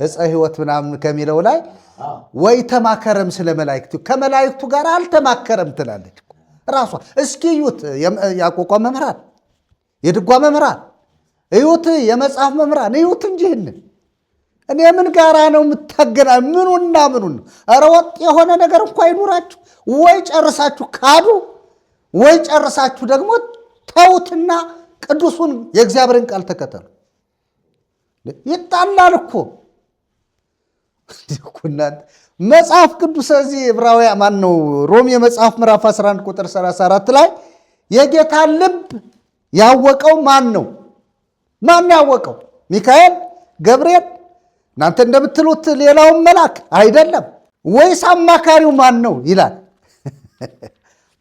ዕፀ ሕይወት ምናምን ከሚለው ላይ ወይ ተማከረ ምስለ መላእክት ከመላእክቱ ጋር አልተማከረም ትላለች እኮ ራሷ። እስኪ እዩት፣ ያቋቋም መምህራን፣ የድጓ መምህራን እዩት፣ የመጽሐፍ መምህራን እዩት እንጂ ይህንን እኔ ምን ጋራ ነው የምታገና? ምኑና ምኑን ነው? ኧረ ወጥ የሆነ ነገር እንኳ ይኑራችሁ። ወይ ጨርሳችሁ ካዱ፣ ወይ ጨርሳችሁ ደግሞ ተውትና ቅዱሱን የእግዚአብሔርን ቃል ተከተሉ። ይጣላል እኮ እናንተ መጽሐፍ ቅዱስ እዚህ ዕብራውያን ማን ነው ሮሜ መጽሐፍ ምዕራፍ 11 ቁጥር 34 ላይ የጌታን ልብ ያወቀው ማን ነው? ማን ያወቀው? ሚካኤል፣ ገብርኤል፣ እናንተ እንደምትሉት ሌላውን መልአክ አይደለም። ወይስ አማካሪው ማን ነው ይላል።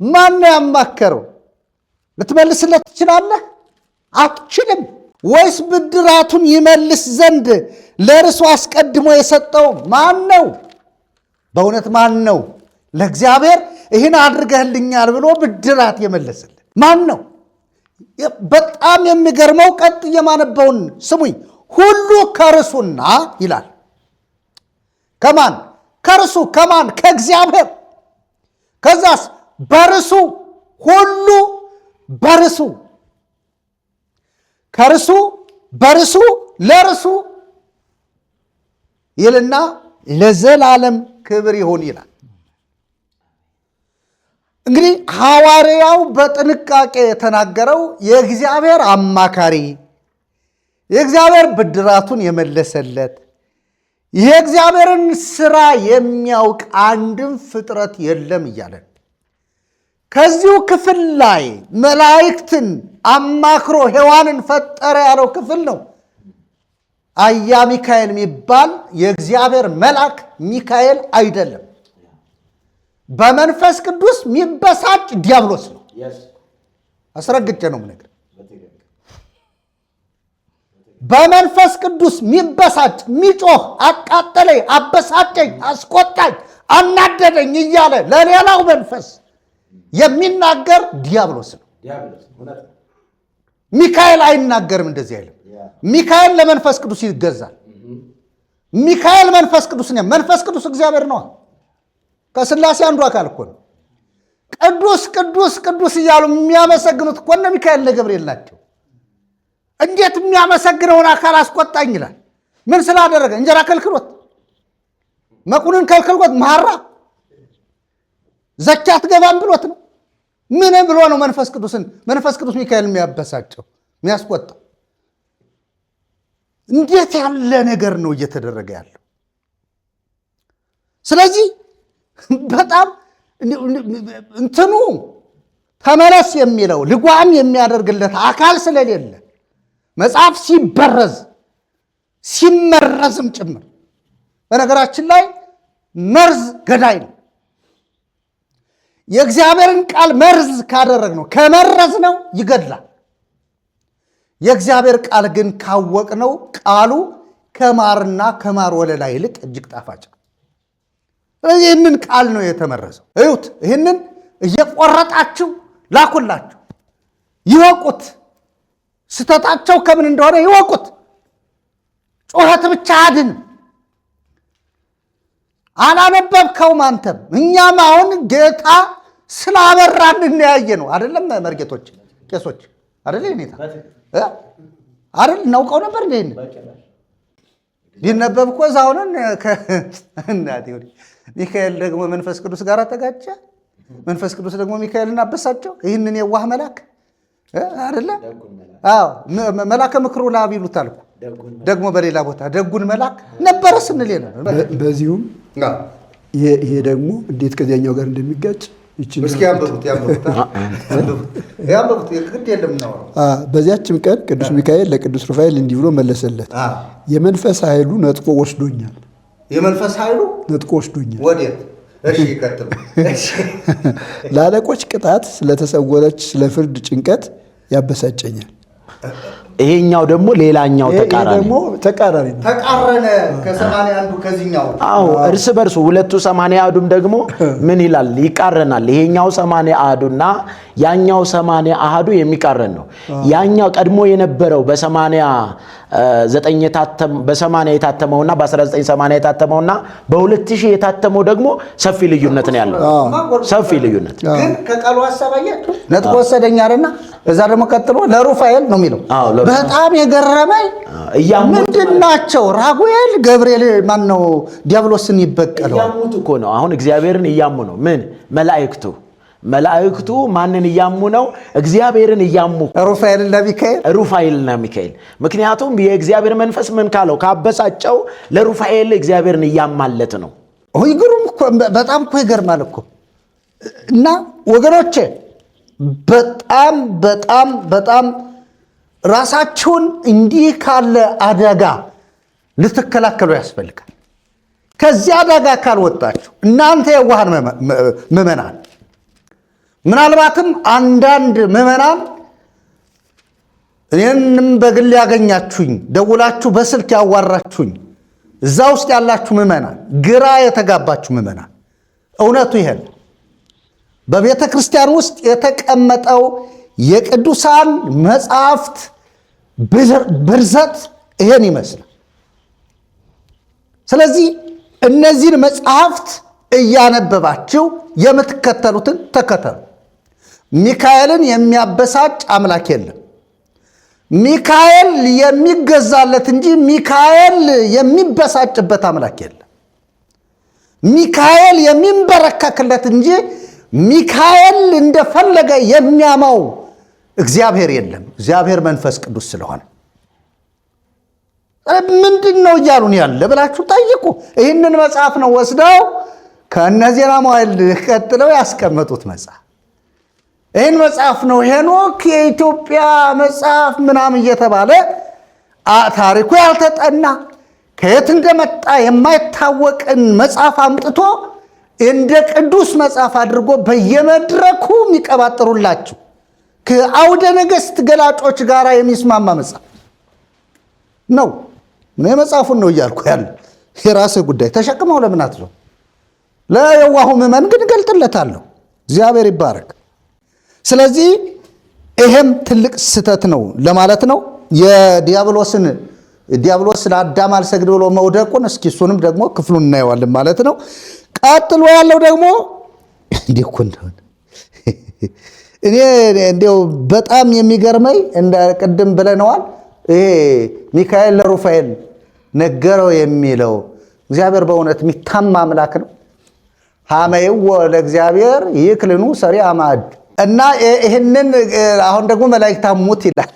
ማን ነው ያማከረው? ልትመልስለት ትችላለህ? አትችልም። ወይስ ብድራቱን ይመልስ ዘንድ ለእርሱ አስቀድሞ የሰጠው ማን ነው? በእውነት ማን ነው? ለእግዚአብሔር ይህን አድርገህልኛል ብሎ ብድራት የመለሰልን ማን ነው? በጣም የሚገርመው ቀጥ የማነበውን ስሙኝ። ሁሉ ከርሱና ይላል። ከማን? ከርሱ። ከማን? ከእግዚአብሔር። ከዛስ በርሱ፣ ሁሉ በርሱ፣ ከርሱ በርሱ ለርሱ ይልና ለዘላለም ክብር ይሁን ይላል። እንግዲህ ሐዋርያው በጥንቃቄ የተናገረው የእግዚአብሔር አማካሪ፣ የእግዚአብሔር ብድራቱን የመለሰለት፣ የእግዚአብሔርን ሥራ የሚያውቅ አንድም ፍጥረት የለም እያለን ከዚሁ ክፍል ላይ መላእክትን አማክሮ ሔዋንን ፈጠረ ያለው ክፍል ነው። አያ ሚካኤል የሚባል የእግዚአብሔር መልአክ ሚካኤል አይደለም። በመንፈስ ቅዱስ የሚበሳጭ ዲያብሎስ ነው። አስረግጬ ነው የምነግርህ። በመንፈስ ቅዱስ የሚበሳጭ የሚጮህ፣ አቃጠለኝ፣ አበሳጨኝ፣ አስቆጣኝ፣ አናደደኝ እያለ ለሌላው መንፈስ የሚናገር ዲያብሎስ ነው። ሚካኤል አይናገርም፣ እንደዚህ አይልም። ሚካኤል ለመንፈስ ቅዱስ ይገዛል። ሚካኤል መንፈስ ቅዱስ ነው። መንፈስ ቅዱስ እግዚአብሔር ነው። ከሥላሴ አንዱ አካል እኮ ነው። ቅዱስ ቅዱስ ቅዱስ እያሉ የሚያመሰግኑት እኮ እነ ሚካኤል ለገብርኤል ናቸው። እንዴት የሚያመሰግነውን አካል አስቆጣኝ ይላል? ምን ስላደረገ? እንጀራ ከልክሎት፣ መቁንን ከልክሎት፣ ማራ ዘኪ አትገባም ብሎት ነው። ምን ብሎ ነው መንፈስ ቅዱስ ሚካኤል የሚያበሳጨው የሚያስቆጣው? እንዴት ያለ ነገር ነው እየተደረገ ያለው? ስለዚህ በጣም እንትኑ ተመለስ የሚለው ልጓም የሚያደርግለት አካል ስለሌለ መጽሐፍ ሲበረዝ ሲመረዝም ጭምር። በነገራችን ላይ መርዝ ገዳይ ነው። የእግዚአብሔርን ቃል መርዝ ካደረግ ነው ከመረዝ ነው ይገድላል። የእግዚአብሔር ቃል ግን ካወቅ ነው ቃሉ ከማርና ከማር ወለላ ይልቅ እጅግ ጣፋጭ ነው። ስለዚህ ይህንን ቃል ነው የተመረዘው። እዩት፣ ይህንን እየቆረጣችሁ ላኩላችሁ፣ ይወቁት። ስተታቸው ከምን እንደሆነ ይወቁት። ጩኸት ብቻ አድንም። አላነበብከውም አንተም። እኛም አሁን ጌታ ስላበራን እንያየ ነው አይደለም? መርጌቶች፣ ቄሶች አይደለ? ኔታ አይደል? እናውቀው ነበር እንደ ሊነበብ እኮ እዛሁንን እናቴ ሚካኤል ደግሞ መንፈስ ቅዱስ ጋር ተጋጨ። መንፈስ ቅዱስ ደግሞ ሚካኤልን አበሳጨው። ይህንን የዋህ መልአክ አይደለ? አዎ፣ መልአከ ምክሩ ላብ ይሉታል እኮ ደግሞ በሌላ ቦታ ደጉን መልአክ ነበረ ስንል ነው። በዚሁም ይሄ ደግሞ እንዴት ከዚያኛው ጋር እንደሚጋጭ እስኪ ያንብቡት። ግድ የለም ነው። በዚያችም ቀን ቅዱስ ሚካኤል ለቅዱስ ሩፋኤል እንዲህ ብሎ መለሰለት፣ የመንፈስ ኃይሉ ነጥቆ ወስዶኛል። የመንፈስ ኃይሉ ነጥቆ ወስዶኛል። ወዴት? እሺ ይቀጥሉ። ለአለቆች ቅጣት ስለተሰወረች ስለ ፍርድ ጭንቀት ያበሳጨኛል። ይሄኛው ደግሞ ሌላኛው ተቃራኒ ነው። ተቃረነ ከ81ዱ ከዚህኛው። አዎ እርስ በርሱ ሁለቱ 81ዱም ደግሞ ምን ይላል? ይቃረናል። ይሄኛው 81ዱና ያኛው 81ዱ የሚቃረን ነው። ያኛው ቀድሞ የነበረው በ80 የታተመውና በ1980 የታተመውና በ2000 የታተመው ደግሞ ሰፊ ልዩነት ነው ያለው። ሰፊ ልዩነት ግን ከቃሉ ሐሳባየ ነጥቆ ወሰደኝ አይደልና እዛ ደግሞ ቀጥሎ ለሩፋኤል ነው የሚለው። በጣም የገረመኝ ምንድናቸው? ራጉኤል ገብርኤል ማን ነው ዲያብሎስን ይበቀለው? እያሙት እኮ ነው። አሁን እግዚአብሔርን እያሙ ነው። ምን መላእክቱ ማንን እያሙ ነው? እግዚአብሔርን እያሙ ሩፋኤልና ሚካኤል። ምክንያቱም የእግዚአብሔር መንፈስ ምን ካለው ካበሳጨው ለሩፋኤል እግዚአብሔርን እያማለት ነው። ይገርም እኮ በጣም እኮ ይገርማል እኮ። እና ወገኖቼ በጣም በጣም በጣም ራሳችሁን እንዲህ ካለ አደጋ ልትከላከሉ ያስፈልጋል። ከዚህ አደጋ ካልወጣችሁ እናንተ የዋሃን ምዕመናን፣ ምናልባትም አንዳንድ ምዕመናን እኔንም በግል ያገኛችሁኝ ደውላችሁ በስልክ ያዋራችሁኝ እዛ ውስጥ ያላችሁ ምዕመናን፣ ግራ የተጋባችሁ ምዕመናን፣ እውነቱ ይሄ ነው። በቤተ ክርስቲያን ውስጥ የተቀመጠው የቅዱሳን መጻሕፍት ብርዘት ይሄን ይመስላል። ስለዚህ እነዚህን መጻሕፍት እያነበባችሁ የምትከተሉትን ተከተሉ። ሚካኤልን የሚያበሳጭ አምላክ የለም። ሚካኤል የሚገዛለት እንጂ ሚካኤል የሚበሳጭበት አምላክ የለም። ሚካኤል የሚንበረከክለት እንጂ ሚካኤል እንደፈለገ የሚያማው እግዚአብሔር የለም። እግዚአብሔር መንፈስ ቅዱስ ስለሆነ ምንድን ነው እያሉን ያለ ብላችሁ ጠይቁ። ይህንን መጽሐፍ ነው ወስደው ከእነዜና መዋዕል ቀጥለው ያስቀመጡት መጽሐፍ። ይህን መጽሐፍ ነው ሄኖክ የኢትዮጵያ መጽሐፍ ምናምን እየተባለ ታሪኩ ያልተጠና ከየት እንደመጣ የማይታወቅን መጽሐፍ አምጥቶ እንደ ቅዱስ መጽሐፍ አድርጎ በየመድረኩ የሚቀባጥሩላችሁ ከአውደ ነገሥት ገላጮች ጋር የሚስማማ መጽሐፍ ነው። እኔ መጽሐፉን ነው እያልኩ ያለ የራስህ ጉዳይ ተሸክመው ለምን አትለው? ለየዋሁ ምዕመን ግን ገልጥለታለሁ። እግዚአብሔር ይባረክ። ስለዚህ ይሄም ትልቅ ስህተት ነው ለማለት ነው። ዲያብሎስ ለአዳም አልሰግድ ብሎ መውደቁን እስኪ እሱንም ደግሞ ክፍሉን እናየዋለን ማለት ነው። ቀጥሎ ያለው ደግሞ እንዲህ እኮ እንደሆነ እኔ እንዲያው በጣም የሚገርመኝ እንደ ቅድም ብለነዋል። ይሄ ሚካኤል ለሩፋኤል ነገረው የሚለው እግዚአብሔር በእውነት የሚታማ አምላክ ነው። ሐመይዎ ለእግዚአብሔር ይክልኑ ሰሪ አማድ እና ይህንን አሁን ደግሞ መላእክት አሙት ይላል።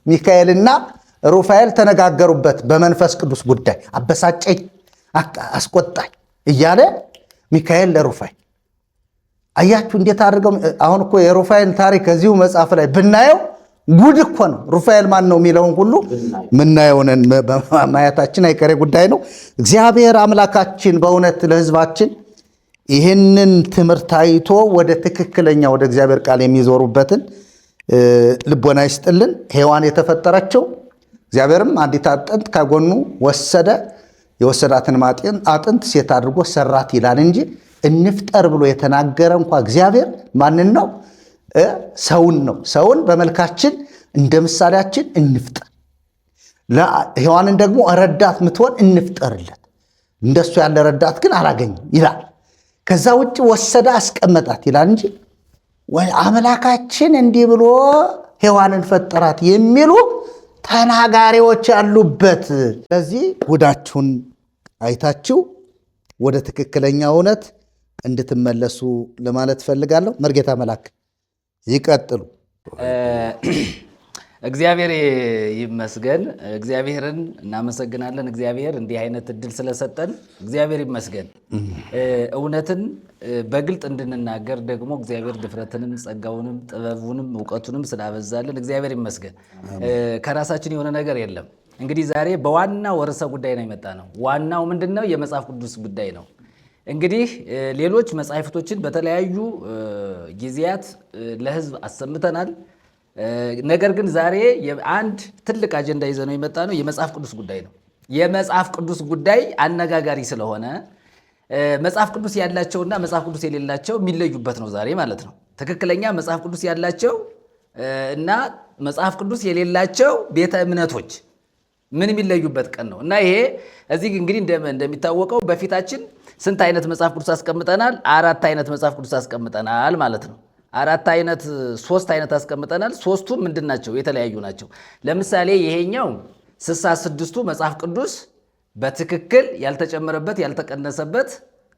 ሚካኤልና ሩፋኤል ተነጋገሩበት በመንፈስ ቅዱስ ጉዳይ። አበሳጨኝ፣ አስቆጣኝ እያለ ሚካኤል ለሩፋኤል አያችሁ እንዴት አድርገው። አሁን እኮ የሩፋኤል ታሪክ ከዚሁ መጽሐፍ ላይ ብናየው ጉድ እኮ ነው። ሩፋኤል ማን ነው የሚለውን ሁሉ ምናየውን ማየታችን አይቀሬ ጉዳይ ነው። እግዚአብሔር አምላካችን በእውነት ለሕዝባችን ይህንን ትምህርት አይቶ ወደ ትክክለኛ ወደ እግዚአብሔር ቃል የሚዞሩበትን ልቦና ይስጥልን። ሔዋን የተፈጠረችው እግዚአብሔርም አንዲት አጥንት ከጎኑ ወሰደ፣ የወሰዳትን አጥንት ሴት አድርጎ ሰራት ይላል እንጂ እንፍጠር ብሎ የተናገረ እንኳ እግዚአብሔር ማንን ነው? ሰውን ነው። ሰውን በመልካችን እንደ ምሳሌያችን እንፍጠር፣ ሔዋንን ደግሞ ረዳት ምትሆን እንፍጠርለት። እንደሱ ያለ ረዳት ግን አላገኝም ይላል። ከዛ ውጭ ወሰደ አስቀመጣት ይላል እንጂ አምላካችን እንዲህ ብሎ ሔዋንን ፈጠራት የሚሉ ተናጋሪዎች ያሉበት። ስለዚህ ጉዳችሁን አይታችሁ ወደ ትክክለኛ እውነት እንድትመለሱ ለማለት ፈልጋለሁ። መርጌታ መላክ ይቀጥሉ። እግዚአብሔር ይመስገን። እግዚአብሔርን እናመሰግናለን። እግዚአብሔር እንዲህ አይነት እድል ስለሰጠን እግዚአብሔር ይመስገን። እውነትን በግልጥ እንድንናገር ደግሞ እግዚአብሔር ድፍረትንም ጸጋውንም ጥበቡንም እውቀቱንም ስላበዛልን እግዚአብሔር ይመስገን። ከራሳችን የሆነ ነገር የለም። እንግዲህ ዛሬ በዋናው ርዕሰ ጉዳይ ነው የመጣ ነው። ዋናው ምንድን ነው? የመጽሐፍ ቅዱስ ጉዳይ ነው። እንግዲህ ሌሎች መጽሐፍቶችን በተለያዩ ጊዜያት ለሕዝብ አሰምተናል። ነገር ግን ዛሬ አንድ ትልቅ አጀንዳ ይዘ ነው የመጣ ነው። የመጽሐፍ ቅዱስ ጉዳይ ነው። የመጽሐፍ ቅዱስ ጉዳይ አነጋጋሪ ስለሆነ መጽሐፍ ቅዱስ ያላቸውና መጽሐፍ ቅዱስ የሌላቸው የሚለዩበት ነው ዛሬ ማለት ነው። ትክክለኛ መጽሐፍ ቅዱስ ያላቸው እና መጽሐፍ ቅዱስ የሌላቸው ቤተ እምነቶች ምን የሚለዩበት ቀን ነው እና ይሄ እዚህ እንግዲህ እንደሚታወቀው በፊታችን ስንት አይነት መጽሐፍ ቅዱስ አስቀምጠናል? 4 አይነት መጽሐፍ ቅዱስ አስቀምጠናል ማለት ነው። 3 አይነት አስቀምጠናል። 3ቱም ምንድን ናቸው? የተለያዩ ናቸው። ለምሳሌ ይሄኛው 66ቱ መጽሐፍ ቅዱስ በትክክል ያልተጨመረበት ያልተቀነሰበት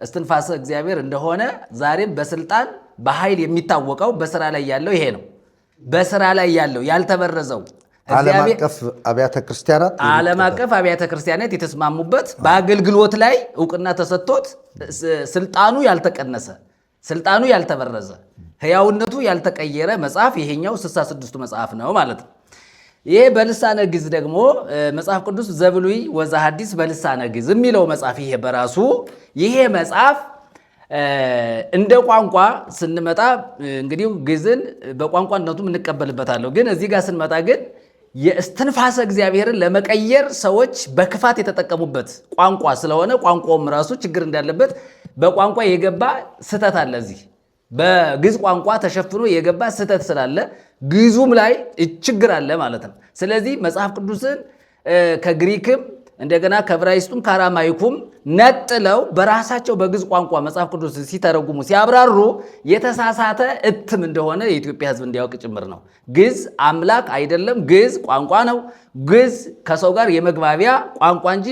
እስትንፋሰ እግዚአብሔር እንደሆነ ዛሬም በስልጣን በኃይል የሚታወቀው በስራ ላይ ያለው ይሄ ነው። በስራ ላይ ያለው ያልተበረዘው ዓለም አቀፍ አብያተ ክርስቲያናት የተስማሙበት በአገልግሎት ላይ እውቅና ተሰጥቶት ስልጣኑ ያልተቀነሰ ስልጣኑ ያልተበረዘ ሕያውነቱ ያልተቀየረ መጽሐፍ ይሄኛው 66ቱ መጽሐፍ ነው ማለት ነው። ይሄ በልሳነ ግዕዝ ደግሞ መጽሐፍ ቅዱስ ዘብሉይ ወዘሐዲስ በልሳነ ግዕዝ የሚለው መጽሐፍ ይሄ በራሱ ይሄ መጽሐፍ እንደ ቋንቋ ስንመጣ እንግዲህ ግዕዝን በቋንቋነቱ እንቀበልበታለሁ። ግን እዚህ ጋር ስንመጣ ግን የእስትንፋሰ እግዚአብሔርን ለመቀየር ሰዎች በክፋት የተጠቀሙበት ቋንቋ ስለሆነ ቋንቋውም ራሱ ችግር እንዳለበት በቋንቋ የገባ ስህተት አለ። እዚህ በግዕዝ ቋንቋ ተሸፍኖ የገባ ስህተት ስላለ ግዕዙም ላይ ችግር አለ ማለት ነው። ስለዚህ መጽሐፍ ቅዱስን ከግሪክም እንደገና ከዕብራይስጡም ከአራማይኩም ነጥለው በራሳቸው በግዕዝ ቋንቋ መጽሐፍ ቅዱስ ሲተረጉሙ ሲያብራሩ የተሳሳተ እትም እንደሆነ የኢትዮጵያ ሕዝብ እንዲያውቅ ጭምር ነው። ግዕዝ አምላክ አይደለም፣ ግዕዝ ቋንቋ ነው። ግዕዝ ከሰው ጋር የመግባቢያ ቋንቋ እንጂ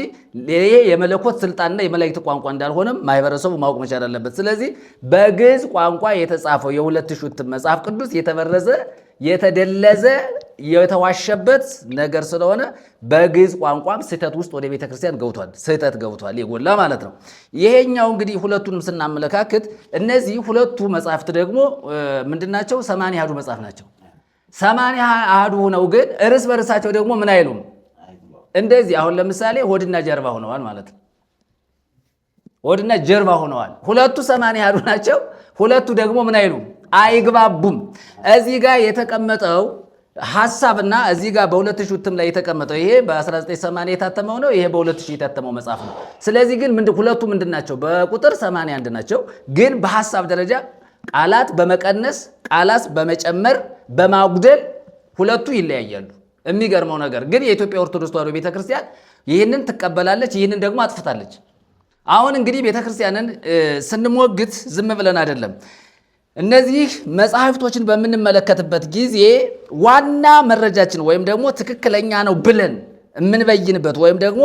ይሄ የመለኮት ስልጣንና የመላእክት ቋንቋ እንዳልሆነም ማህበረሰቡ ማወቅ መቻል አለበት። ስለዚህ በግዕዝ ቋንቋ የተጻፈው የ2000 እትም መጽሐፍ ቅዱስ የተበረዘ የተደለዘ የተዋሸበት ነገር ስለሆነ በግዕዝ ቋንቋም ስህተት ውስጥ ወደ ቤተክርስቲያን ገብቷል። ስህተት ገብቷል የጎላ ማለት ነው። ይሄኛው እንግዲህ ሁለቱንም ስናመለካክት እነዚህ ሁለቱ መጽሐፍት ደግሞ ምንድናቸው? 80 አሐዱ መጽሐፍ ናቸው። 80 አሐዱ ሆነው ግን እርስ በርሳቸው ደግሞ ምን አይሉም። እንደዚህ አሁን ለምሳሌ ሆድና ጀርባ ሆነዋል ማለት ነው። ሆድና ጀርባ ሆነዋል። ሁለቱ 80 አሐዱ ናቸው። ሁለቱ ደግሞ ምን አይሉም፣ አይግባቡም። እዚህ ጋር የተቀመጠው ሐሳብና እዚህ ጋር በ2000 እትም ላይ የተቀመጠው ይሄ በ1980 የታተመው ነው። ይሄ በ2000 የታተመው መጽሐፍ ነው። ስለዚህ ግን ሁለቱ ምንድን ናቸው? በቁጥር 81 ናቸው። ግን በሐሳብ ደረጃ ቃላት በመቀነስ ቃላት በመጨመር በማጉደል ሁለቱ ይለያያሉ። የሚገርመው ነገር ግን የኢትዮጵያ ኦርቶዶክስ ተዋሕዶ ቤተክርስቲያን ይህንን ትቀበላለች፣ ይህንን ደግሞ አጥፍታለች። አሁን እንግዲህ ቤተክርስቲያንን ስንሞግት ዝም ብለን አይደለም። እነዚህ መጽሐፍቶችን በምንመለከትበት ጊዜ ዋና መረጃችን ወይም ደግሞ ትክክለኛ ነው ብለን የምንበይንበት ወይም ደግሞ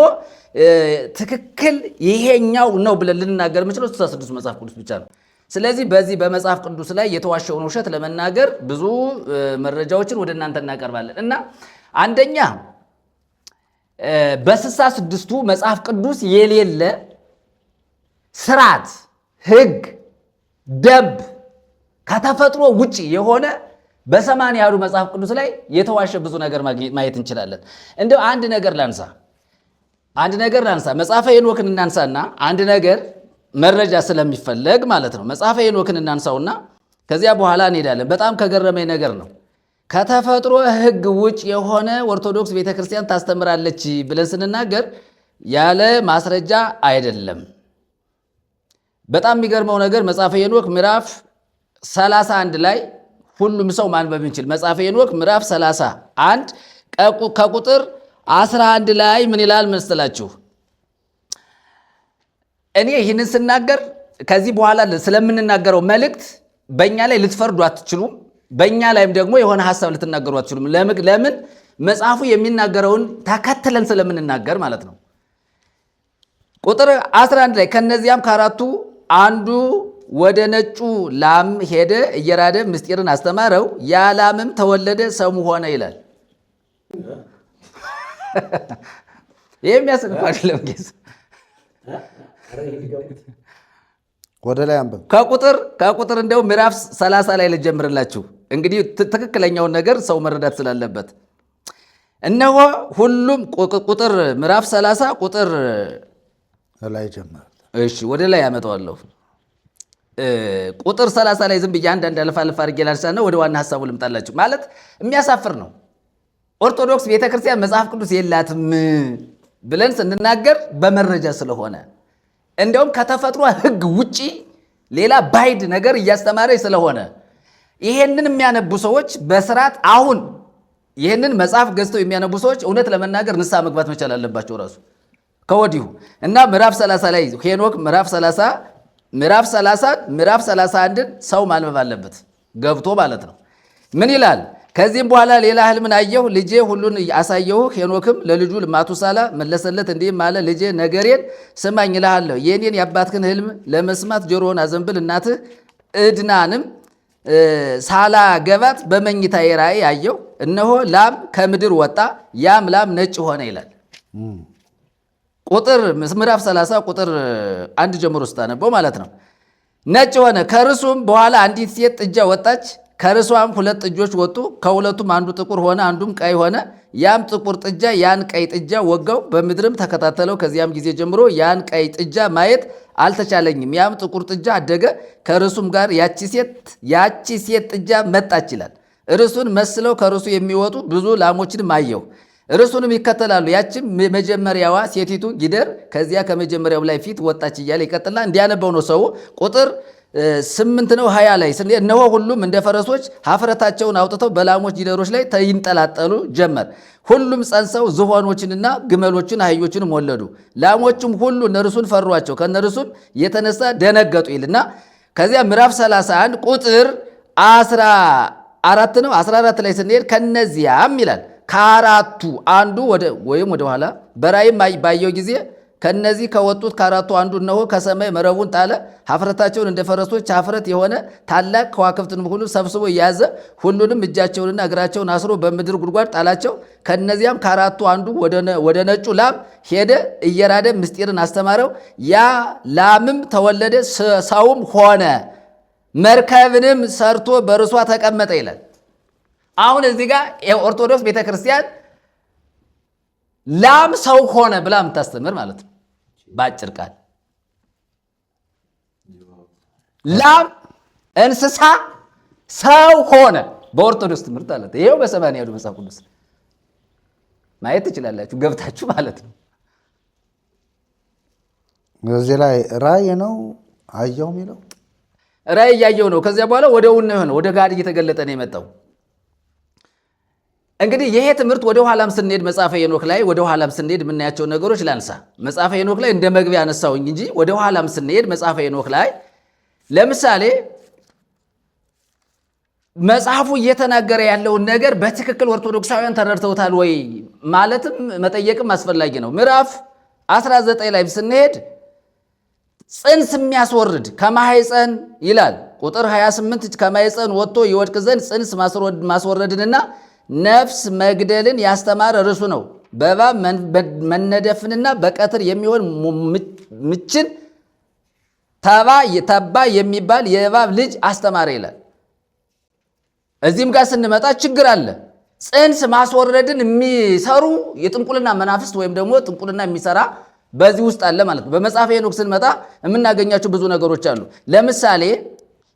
ትክክል ይሄኛው ነው ብለን ልንናገር የምንችለው 66 መጽሐፍ ቅዱስ ብቻ ነው። ስለዚህ በዚህ በመጽሐፍ ቅዱስ ላይ የተዋሸውን ውሸት ለመናገር ብዙ መረጃዎችን ወደ እናንተ እናቀርባለን እና አንደኛ በ66ቱ መጽሐፍ ቅዱስ የሌለ ስርዓት፣ ሕግ፣ ደንብ ከተፈጥሮ ውጭ የሆነ በ80 አሐዱ መጽሐፍ ቅዱስ ላይ የተዋሸ ብዙ ነገር ማየት እንችላለን። እንደው አንድ ነገር ላንሳ መጽሐፈ ሄኖክን እናንሳና አንድ ነገር መረጃ ስለሚፈለግ ማለት ነው። መጽሐፈ ሄኖክን እናንሳውና ከዚያ በኋላ እንሄዳለን። በጣም ከገረመኝ ነገር ነው። ከተፈጥሮ ሕግ ውጭ የሆነ ኦርቶዶክስ ቤተክርስቲያን ታስተምራለች ብለን ስንናገር ያለ ማስረጃ አይደለም። በጣም የሚገርመው ነገር መጽሐፈ ሄኖክ ምዕራፍ 31 ላይ ሁሉም ሰው ማንበብ የሚችል መጽሐፈ ሄኖክ ምዕራፍ 31 ከቁጥር 11 ላይ ምን ይላል መሰላችሁ? እኔ ይህንን ስናገር ከዚህ በኋላ ስለምንናገረው መልእክት በእኛ ላይ ልትፈርዱ አትችሉም። በእኛ ላይም ደግሞ የሆነ ሀሳብ ልትናገሩ አትችሉም። ለምን? መጽሐፉ የሚናገረውን ተከትለን ስለምንናገር ማለት ነው። ቁጥር 11 ላይ ከነዚያም ከአራቱ አንዱ ወደ ነጩ ላም ሄደ፣ እየራደ ምስጢርን አስተማረው፣ ያ ላምም ተወለደ፣ ሰሙ ሆነ ይላል። ይህ የሚያስቅ አይደለም። ጌስ ወደ ላይ አንበብ። ከቁጥር እንደው ምዕራፍ 30 ላይ ልጀምርላችሁ። እንግዲህ ትክክለኛውን ነገር ሰው መረዳት ስላለበት እነሆ ሁሉም ቁጥር ምዕራፍ 30 ቁጥር ላይ ጀመረ። እሺ ወደ ላይ ያመጣዋለሁ። ቁጥር 30 ላይ ዝም ብዬ አንዳንድ አለፍ አድርጌ ላንሳና ወደ ዋና ሀሳቡ ልምጣላችሁ። ማለት የሚያሳፍር ነው። ኦርቶዶክስ ቤተክርስቲያን መጽሐፍ ቅዱስ የላትም ብለን ስንናገር በመረጃ ስለሆነ እንዲያውም ከተፈጥሮ ሕግ ውጪ ሌላ ባይድ ነገር እያስተማረች ስለሆነ ይሄንን የሚያነቡ ሰዎች በስርዓት አሁን ይህንን መጽሐፍ ገዝተው የሚያነቡ ሰዎች እውነት ለመናገር ንስሐ መግባት መቻል አለባቸው ራሱ ከወዲሁ እና ምዕራፍ 30 ላይ ሄኖክ ምዕራፍ 31ን ሰው ማንበብ አለበት ገብቶ ማለት ነው። ምን ይላል? ከዚህም በኋላ ሌላ ህልምን አየሁ፣ ልጄ ሁሉን አሳየሁ። ሄኖክም ለልጁ ማቱሳላ መለሰለት እንዲህም አለ፣ ልጄ ነገሬን ስማኝ እልሃለሁ። የኔን የአባትህን ህልም ለመስማት ጆሮውን አዘንብል። እናትህ ዕድናንም ሳላ ገባት በመኝታዬ ራእይ አየሁ፣ እነሆ ላም ከምድር ወጣ፣ ያም ላም ነጭ ሆነ ይላል። ቁጥር ምዕራፍ 30 ቁጥር 1 ጀምሮ ስታነበው ማለት ነው። ነጭ ሆነ። ከርሱም በኋላ አንዲት ሴት ጥጃ ወጣች፣ ከርሷም 2 ጥጆች ወጡ፣ ከሁለቱም አንዱ ጥቁር ሆነ፣ አንዱም ቀይ ሆነ። ያም ጥቁር ጥጃ ያን ቀይ ጥጃ ወጋው፣ በምድርም ተከታተለው። ከዚያም ጊዜ ጀምሮ ያን ቀይ ጥጃ ማየት አልተቻለኝም። ያም ጥቁር ጥጃ አደገ፣ ከርሱም ጋር ያቺ ሴት ጥጃ መጣች ይላል። እርሱን መስለው ከርሱ የሚወጡ ብዙ ላሞችንም አየሁ፣ እርሱንም ይከተላሉ። ያችም መጀመሪያዋ ሴቲቱ ጊደር ከዚያ ከመጀመሪያው ላይ ፊት ወጣች እያለ ይቀጥልና እንዲያነበው ነው ሰው። ቁጥር 8 ነው 20 ላይ እነሆ ሁሉም እንደ ፈረሶች ሀፍረታቸውን አውጥተው በላሞች ጊደሮች ላይ ይንጠላጠሉ ጀመር። ሁሉም ጸንሰው ዝሆኖችንና ግመሎችን አህዮችንም ወለዱ። ላሞችም ሁሉ እነርሱን ፈሯቸው፣ ከእነርሱም የተነሳ ደነገጡ ይልና ከዚያ ምዕራፍ 31 ቁጥር 14 ነው 14 ላይ ስንሄድ ከነዚያም ይላል ከአራቱ አንዱ ወይም ወደ ኋላ በራእይም ባየው ጊዜ ከነዚህ ከወጡት ከአራቱ አንዱ እነሆ ከሰማይ መረቡን ጣለ። ሀፍረታቸውን እንደ ፈረሶች ሀፍረት የሆነ ታላቅ ከዋክብትንም ሁሉ ሰብስቦ የያዘ ሁሉንም እጃቸውንና እግራቸውን አስሮ በምድር ጉድጓድ ጣላቸው። ከነዚያም ከአራቱ አንዱ ወደ ነጩ ላም ሄደ፣ እየራደ ምስጢርን አስተማረው። ያ ላምም ተወለደ፣ ሰውም ሆነ፣ መርከብንም ሰርቶ በርሷ ተቀመጠ ይላል። አሁን እዚህ ጋር የኦርቶዶክስ ቤተክርስቲያን ላም ሰው ሆነ ብላ የምታስተምር ማለት ነው። በአጭር ቃል ላም እንስሳ ሰው ሆነ በኦርቶዶክስ ትምህርት አለ። ይሄው በሰማንያ ያሉ መጽሐፍ ቅዱስ ማየት ትችላላችሁ ገብታችሁ ማለት ነው። እዚህ ላይ ራእይ ነው አየው የሚለው ራእይ እያየው ነው። ከዚያ በኋላ ወደ እውን ነው የሆነው፣ ወደ ጋድ እየተገለጠ ነው የመጣው። እንግዲህ ይሄ ትምህርት ወደ ኋላም ስንሄድ መጽሐፈ ሄኖክ ላይ ወደ ኋላም ስንሄድ የምናያቸው ነገሮች ላንሳ። መጽሐፈ ሄኖክ ላይ እንደ መግቢያ ያነሳውኝ እንጂ ወደ ኋላም ስንሄድ መጽሐፈ ሄኖክ ላይ ለምሳሌ መጽሐፉ እየተናገረ ያለውን ነገር በትክክል ኦርቶዶክሳውያን ተረድተውታል ወይ ማለትም መጠየቅም አስፈላጊ ነው። ምዕራፍ 19 ላይ ስንሄድ ጽንስ የሚያስወርድ ከማህፀን ይላል። ቁጥር 28 ከማህፀን ወጥቶ ይወድቅ ዘንድ ጽንስ ማስወረድንና ነፍስ መግደልን ያስተማረ እርሱ ነው። በእባብ መነደፍንና በቀትር የሚሆን ምችን ተባ የሚባል የእባብ ልጅ አስተማረ ይላል። እዚህም ጋር ስንመጣ ችግር አለ። ጽንስ ማስወረድን የሚሰሩ የጥንቁልና መናፍስት ወይም ደግሞ ጥንቁልና የሚሰራ በዚህ ውስጥ አለ ማለት ነው። በመጽሐፈ ሄኖክ ስንመጣ የምናገኛቸው ብዙ ነገሮች አሉ። ለምሳሌ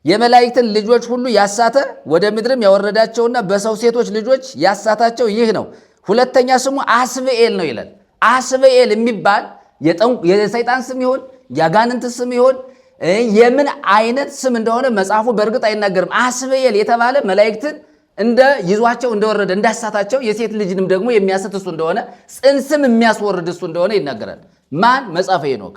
የመላእክትን ልጆች ሁሉ ያሳተ ወደ ምድርም ያወረዳቸውና በሰው ሴቶች ልጆች ያሳታቸው ይህ ነው። ሁለተኛ ስሙ አስብኤል ነው ይላል። አስብኤል የሚባል የሰይጣን ስም ይሆን የአጋንንት ስም ይሆን የምን አይነት ስም እንደሆነ መጽሐፉ በእርግጥ አይናገርም። አስብኤል የተባለ መላእክትን እንደ ይዟቸው እንደወረደ እንዳሳታቸው የሴት ልጅንም ደግሞ የሚያስት እሱ እንደሆነ ጽንስም የሚያስወርድ እሱ እንደሆነ ይናገራል። ማን? መጽሐፈ ሄኖክ።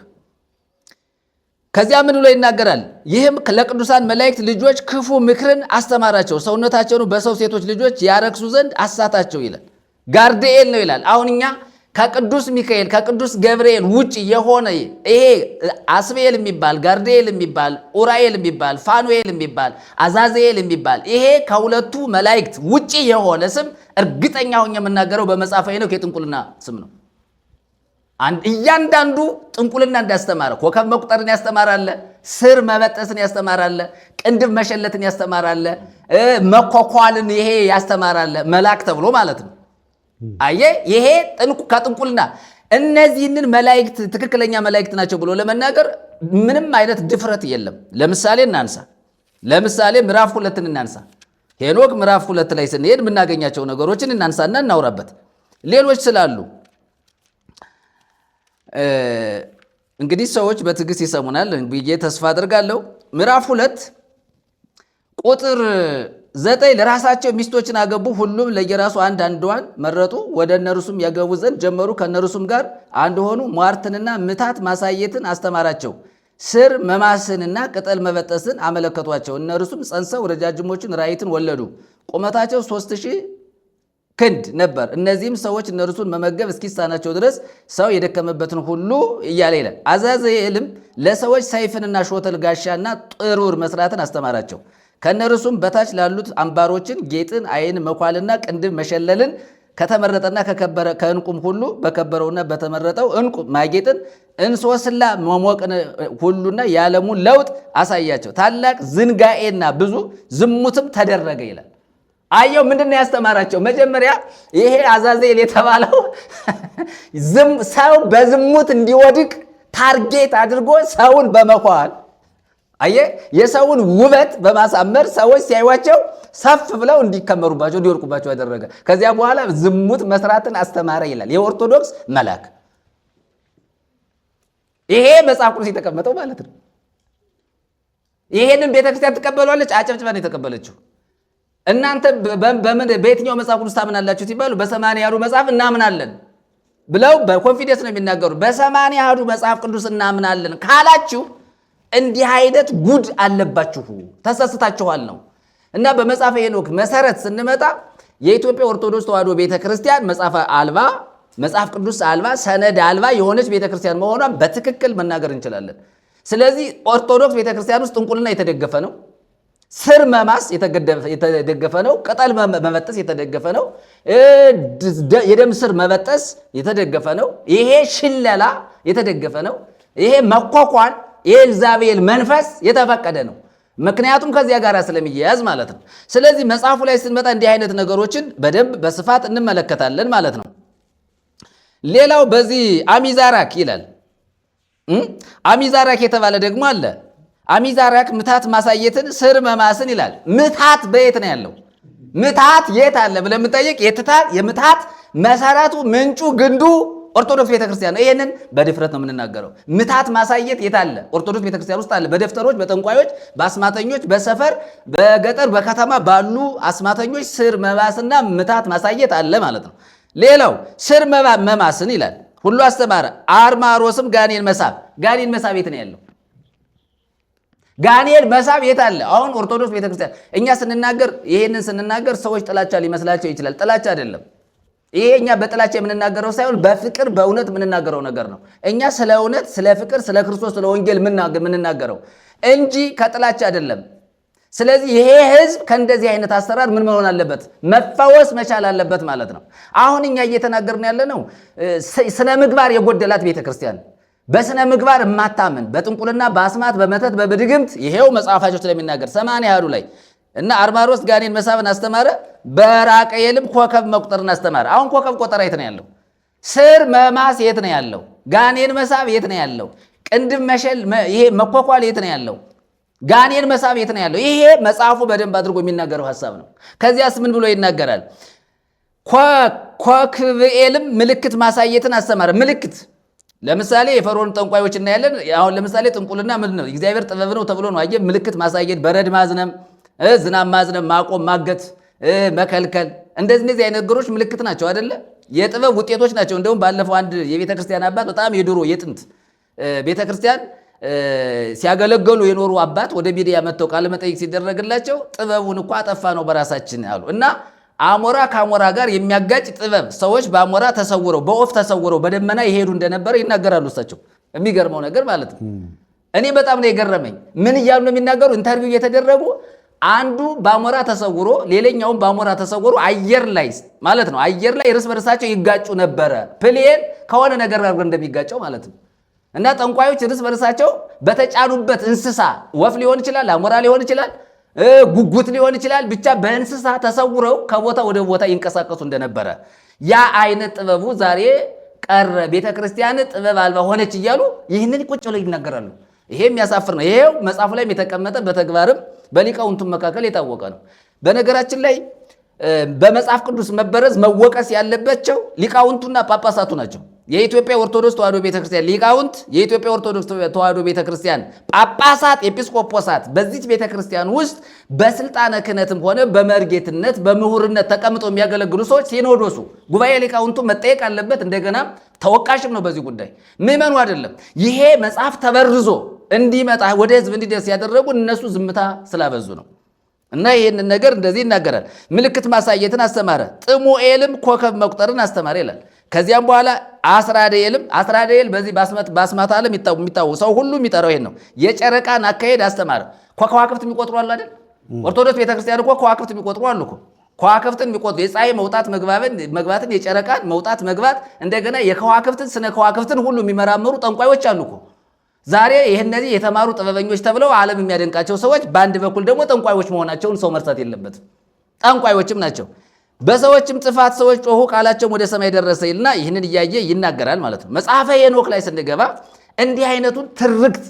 ከዚያ ምን ብሎ ይናገራል? ይህም ለቅዱሳን መላእክት ልጆች ክፉ ምክርን አስተማራቸው፣ ሰውነታቸውን በሰው ሴቶች ልጆች ያረክሱ ዘንድ አሳታቸው ይላል። ጋርድኤል ነው ይላል። አሁን እኛ ከቅዱስ ሚካኤል ከቅዱስ ገብርኤል ውጭ የሆነ ይሄ አስብኤል የሚባል ጋርድኤል የሚባል ኡራኤል የሚባል ፋኑኤል የሚባል አዛዜል የሚባል ይሄ ከሁለቱ መላእክት ውጭ የሆነ ስም እርግጠኛ ሆኜ የምናገረው በመጽሐፈ ሄኖክ የጥንቁልና ስም ነው። እያንዳንዱ ጥንቁልና እንዳስተማረ ኮከብ መቁጠርን ያስተማራለ፣ ስር መበጠስን ያስተማራለ፣ ቅንድብ መሸለትን ያስተማራለ፣ መኳኳልን ይሄ ያስተማራለ መልአክ ተብሎ ማለት ነው። አየ ይሄ ከጥንቁልና እነዚህንን መላእክት ትክክለኛ መላእክት ናቸው ብሎ ለመናገር ምንም አይነት ድፍረት የለም። ለምሳሌ ምዕራፍ 2 እናንሳ። ሄኖክ ምዕራፍ 2 ላይ ስንሄድ የምናገኛቸው ነገሮችን እናንሳና እናውራበት። ሌሎች ስላሉ እንግዲህ ሰዎች በትዕግስት ይሰሙናል ብዬ ተስፋ አድርጋለሁ። ምዕራፍ 2 ቁጥር 9 ለራሳቸው ሚስቶችን አገቡ፣ ሁሉም ለየራሱ አንዷን መረጡ፣ ወደ እነርሱም ያገቡ ዘንድ ጀመሩ፣ ከእነርሱም ጋር አንድ ሆኑ። ሟርትንና ምታት ማሳየትን አስተማራቸው፣ ስር መማስንና ቅጠል መበጠስን አመለከቷቸው። እነርሱም ጸንሰው ረጃጅሞችን ራእይትን ወለዱ፣ ቁመታቸው 3000 ክንድ ነበር። እነዚህም ሰዎች እነርሱን መመገብ እስኪሳናቸው ድረስ ሰው የደከመበትን ሁሉ እያለ ይላል። አዛዝኤልም ለሰዎች ሰይፍንና ሾተል ጋሻና ጥሩር መስራትን አስተማራቸው። ከእነርሱም በታች ላሉት አምባሮችን፣ ጌጥን፣ አይን መኳልና ቅንድብ መሸለልን ከተመረጠና ከከበረ ከእንቁም ሁሉ በከበረውና በተመረጠው እንቁ ማጌጥን፣ እንሶስላ መሞቅን ሁሉና የዓለሙን ለውጥ አሳያቸው። ታላቅ ዝንጋኤና ብዙ ዝሙትም ተደረገ ይላል። አየው ምንድነው ያስተማራቸው? መጀመሪያ ይሄ አዛዜል የተባለው ሰው በዝሙት እንዲወድቅ ታርጌት አድርጎ ሰውን በመኳል አየ የሰውን ውበት በማሳመር ሰዎች ሲያዩዋቸው ሰፍ ብለው እንዲከመሩባቸው እንዲወርቁባቸው ያደረገ። ከዚያ በኋላ ዝሙት መስራትን አስተማረ ይላል የኦርቶዶክስ መልአክ። ይሄ መጽሐፍ ቅዱስ የተቀመጠው ማለት ነው። ይሄንን ቤተክርስቲያን ትቀበሏለች፣ አጨብጭባ ነው የተቀበለችው። እናንተ በየትኛው መጽሐፍ ቅዱስ ታምናላችሁ ሲባሉ በሰማንያ አሐዱ መጽሐፍ እናምናለን ብለው በኮንፊደንስ ነው የሚናገሩ። በሰማንያ አሐዱ መጽሐፍ ቅዱስ እናምናለን ካላችሁ እንዲህ አይነት ጉድ አለባችሁ፣ ተሰስታችኋል ነው። እና በመጽሐፈ ሄኖክ መሰረት ስንመጣ የኢትዮጵያ ኦርቶዶክስ ተዋሕዶ ቤተክርስቲያን መጽሐፍ ቅዱስ አልባ ሰነድ አልባ የሆነች ቤተክርስቲያን መሆኗን በትክክል መናገር እንችላለን። ስለዚህ ኦርቶዶክስ ቤተክርስቲያን ውስጥ ጥንቁልና የተደገፈ ነው። ስር መማስ የተደገፈ ነው። ቅጠል መበጠስ የተደገፈ ነው። የደም ስር መበጠስ የተደገፈ ነው። ይሄ ሽለላ የተደገፈ ነው። ይሄ መኳኳል የኤልዛቤል መንፈስ የተፈቀደ ነው። ምክንያቱም ከዚያ ጋር ስለሚያያዝ ማለት ነው። ስለዚህ መጽሐፉ ላይ ስንመጣ እንዲህ አይነት ነገሮችን በደንብ በስፋት እንመለከታለን ማለት ነው። ሌላው በዚህ አሚዛራክ ይላል። አሚዛራክ የተባለ ደግሞ አለ። አሚዛራክ ምታት ማሳየትን ስር መማስን ይላል። ምታት በየት ነው ያለው? ምታት የት አለ ብለን የምንጠይቅ የምታት መሰረቱ ምንጩ ግንዱ ኦርቶዶክስ ቤተክርስቲያን ነው። ይሄንን በድፍረት ነው የምንናገረው። ምታት ማሳየት የት አለ? ኦርቶዶክስ ቤተክርስቲያን ውስጥ አለ። በደፍተሮች፣ በጠንቋዮች፣ በአስማተኞች፣ በሰፈር፣ በገጠር፣ በከተማ ባሉ አስማተኞች ስር መማስና ምታት ማሳየት አለ ማለት ነው። ሌላው ስር መማስን ይላል ሁሉ አስተማረ። አርማሮስም ጋኔን መሳብ የት ነው ያለው? ጋኔን መሳብ የት አለ? አሁን ኦርቶዶክስ ቤተክርስቲያን እኛ ይሄንን ስንናገር ሰዎች ጥላቻ ሊመስላቸው ይችላል። ጥላቻ አይደለም። ይሄ እኛ በጥላቻ የምንናገረው ሳይሆን በፍቅር በእውነት የምንናገረው ነገር ነው። እኛ ስለ እውነት፣ ስለ ፍቅር፣ ስለ ክርስቶስ፣ ስለ ወንጌል የምንናገረው እንጂ ከጥላቻ አይደለም። ስለዚህ ይሄ ህዝብ ከእንደዚህ አይነት አሰራር ምን መሆን አለበት? መፈወስ መቻል አለበት ማለት ነው። አሁን እኛ እየተናገርን ያለ ነው ስነ ምግባር የጎደላት ቤተክርስቲያን፣ በስነ ምግባር የማታምን በጥንቁልና በአስማት በመተት በብድግምት ይሄው መጽሐፋቸው ስለሚናገር 80 አሐዱ ላይ እና አርማሮስ ጋኔን መሳብን አስተማረ። በራቀየልም ኮከብ መቁጠርን አስተማረ። አሁን ኮከብ ቆጠራ የት ነው ያለው? ስር መማስ የት ነው ያለው? ጋኔን መሳብ የት ነው ያለው? ቅንድብ መሸል ይሄ መኳኳል የት ነው ያለው? ጋኔን መሳብ የት ነው ያለው? ይሄ መጽሐፉ በደንብ አድርጎ የሚናገረው ሐሳብ ነው። ከዚያስ ምን ብሎ ይናገራል? ኮክብኤልም ምልክት ማሳየትን አስተማረ። ምልክት ለምሳሌ የፈርዖን ጠንቋዮች እናያለን። አሁን ለምሳሌ ጥንቁልና ምንድን ነው? እግዚአብሔር ጥበብ ነው ተብሎ ነው። አየህ፣ ምልክት ማሳየት፣ በረድ ማዝነም፣ ዝናብ ማዝነም፣ ማቆም፣ ማገት፣ መከልከል፣ እንደዚህ አይነት ነገሮች ምልክት ናቸው አይደለ? የጥበብ ውጤቶች ናቸው። እንደውም ባለፈው አንድ የቤተክርስቲያን አባት በጣም የድሮ የጥንት ቤተክርስቲያን ሲያገለገሉ የኖሩ አባት ወደ ሚዲያ መጥተው ቃለ መጠይቅ ሲደረግላቸው ጥበቡን እኮ አጠፋ ነው በራሳችን አሉ። እና አሞራ ከአሞራ ጋር የሚያጋጭ ጥበብ ሰዎች በአሞራ ተሰውረው በወፍ ተሰውረው በደመና ይሄዱ እንደነበረ ይናገራሉ እሳቸው። የሚገርመው ነገር ማለት ነው። እኔ በጣም ነው የገረመኝ። ምን እያሉ ነው የሚናገሩ? ኢንተርቪው እየተደረጉ አንዱ በአሞራ ተሰውሮ ሌላኛውም በአሞራ ተሰውሮ አየር ላይ ማለት ነው አየር ላይ እርስ በርሳቸው ይጋጩ ነበረ። ፕሌን ከሆነ ነገር ጋር እንደሚጋጨው ማለት ነው። እና ጠንቋዮች እርስ በርሳቸው በተጫኑበት እንስሳ ወፍ ሊሆን ይችላል፣ አሞራ ሊሆን ይችላል፣ ጉጉት ሊሆን ይችላል፣ ብቻ በእንስሳ ተሰውረው ከቦታ ወደ ቦታ ይንቀሳቀሱ እንደነበረ ያ አይነት ጥበቡ ዛሬ ቀረ፣ ቤተ ክርስቲያን ጥበብ አልባ ሆነች እያሉ ይህንን ቁጭ ብለው ይናገራሉ። ይሄ የሚያሳፍር ነው። ይሄው መጽሐፉ ላይ የተቀመጠ በተግባርም በሊቃውንቱ መካከል የታወቀ ነው። በነገራችን ላይ በመጽሐፍ ቅዱስ መበረዝ መወቀስ ያለባቸው ሊቃውንቱና ጳጳሳቱ ናቸው። የኢትዮጵያ ኦርቶዶክስ ተዋሕዶ ቤተክርስቲያን ሊቃውንት፣ የኢትዮጵያ ኦርቶዶክስ ተዋሕዶ ቤተክርስቲያን ጳጳሳት፣ ኤጲስቆጶሳት በዚች ቤተክርስቲያን ውስጥ በስልጣነ ክህነትም ሆነ በመርጌትነት በምሁርነት ተቀምጠው የሚያገለግሉ ሰዎች ሲኖዶሱ ጉባኤ ሊቃውንቱ መጠየቅ አለበት። እንደገና ተወቃሽም ነው በዚህ ጉዳይ፣ ምዕመኑ አይደለም። ይሄ መጽሐፍ ተበርዞ እንዲመጣ ወደ ህዝብ እንዲደርስ ያደረጉ እነሱ ዝምታ ስላበዙ ነው። እና ይህንን ነገር እንደዚህ ይናገራል። ምልክት ማሳየትን አስተማረ፣ ጥሙኤልም ኮከብ መቁጠርን አስተማረ ይላል። ከዚያም በኋላ አስራዴኤል በዚህ በአስማት ዓለም የሚታወቅ ሰው ሁሉ የሚጠራው ይሄን ነው። የጨረቃን አካሄድ አስተማረ። ከዋክብት የሚቆጥሩ አሉ አይደል? ኦርቶዶክስ ቤተክርስቲያን እኮ ከዋክብት የሚቆጥሩ አሉ እኮ። ከዋክብትን የሚቆጥሩ የፀሐይ መውጣት መግባትን፣ የጨረቃን መውጣት መግባት፣ እንደገና የከዋክብትን ስነ ከዋክብትን ሁሉ የሚመራመሩ ጠንቋዮች አሉ እኮ። ዛሬ እነዚህ የተማሩ ጥበበኞች ተብለው ዓለም የሚያደንቃቸው ሰዎች በአንድ በኩል ደግሞ ጠንቋዮች መሆናቸውን ሰው መርሳት የለበትም። ጠንቋዮችም ናቸው። በሰዎችም ጥፋት ሰዎች ጮሁ፣ ቃላቸውም ወደ ሰማይ ደረሰ ይልና ይህንን እያየ ይናገራል ማለት ነው። መጽሐፈ ሄኖክ ላይ ስንገባ እንዲህ አይነቱን ትርክት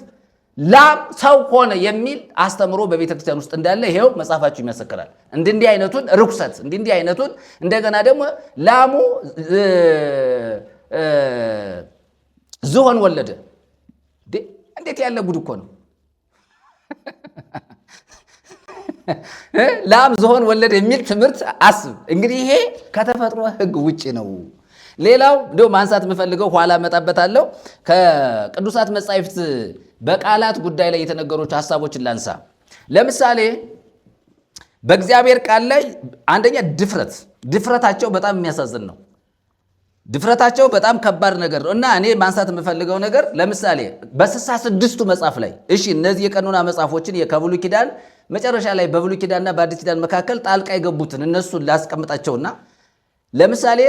ላም ሰው ሆነ የሚል አስተምሮ በቤተክርስቲያን ውስጥ እንዳለ ይሄው መጽሐፋችሁ ይመሰክራል። እንዲህ አይነቱን ርኩሰት እንዲህ አይነቱን እንደገና ደግሞ ላሙ ዝሆን ወለደ። እንዴት ያለ ጉድ እኮ ነው! ላም ዝሆን ወለደ የሚል ትምህርት አስብ እንግዲህ። ይሄ ከተፈጥሮ ሕግ ውጭ ነው። ሌላው እንደው ማንሳት የምፈልገው ኋላ መጣበታለሁ፣ ከቅዱሳት መጻሕፍት በቃላት ጉዳይ ላይ የተነገሩት ሐሳቦችን ላንሳ። ለምሳሌ በእግዚአብሔር ቃል ላይ አንደኛ ድፍረታቸው በጣም የሚያሳዝን ነው። ድፍረታቸው በጣም ከባድ ነገር ነው እና እኔ ማንሳት የምፈልገው ነገር ለምሳሌ በ66ቱ መጽሐፍ ላይ እሺ፣ እነዚህ የቀኖና መጽሐፎችን ከብሉይ ኪዳን መጨረሻ ላይ በብሉይ ኪዳንና በአዲስ ኪዳን መካከል ጣልቃ የገቡትን እነሱን ላስቀምጣቸውና ለምሳሌ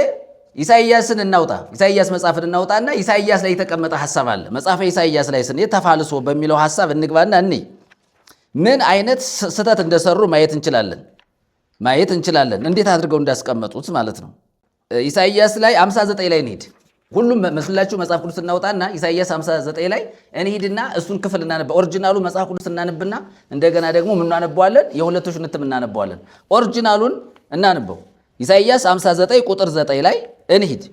ኢሳይያስን እናውጣ። ኢሳይያስ መጽሐፍን እናውጣና ኢሳይያስ ላይ የተቀመጠ ሐሳብ አለ። መጽሐፈ ኢሳይያስ ላይ ስንሄድ ተፋልሶ በሚለው ሐሳብ እንግባና ምን አይነት ስህተት እንደሰሩ ማየት እንችላለን። እንዴት አድርገው እንዳስቀመጡት ማለት ነው። ኢሳይያስ ላይ 59 ላይ እንሂድ። ሁሉም መስላችሁ መጽሐፍ ቅዱስ እናውጣና ኢሳይያስ 59 ላይ እንሂድና እሱን ክፍል እናነብ። ኦሪጂናሉ መጽሐፍ ቅዱስ እናነብና እንደገና ደግሞ ምን እናነባዋለን? የሁለቶች ንትም እናነባዋለን። ኦሪጂናሉን እናንበው። ኢሳይያስ 59 ቁጥር 9 ላይ እንሂድ።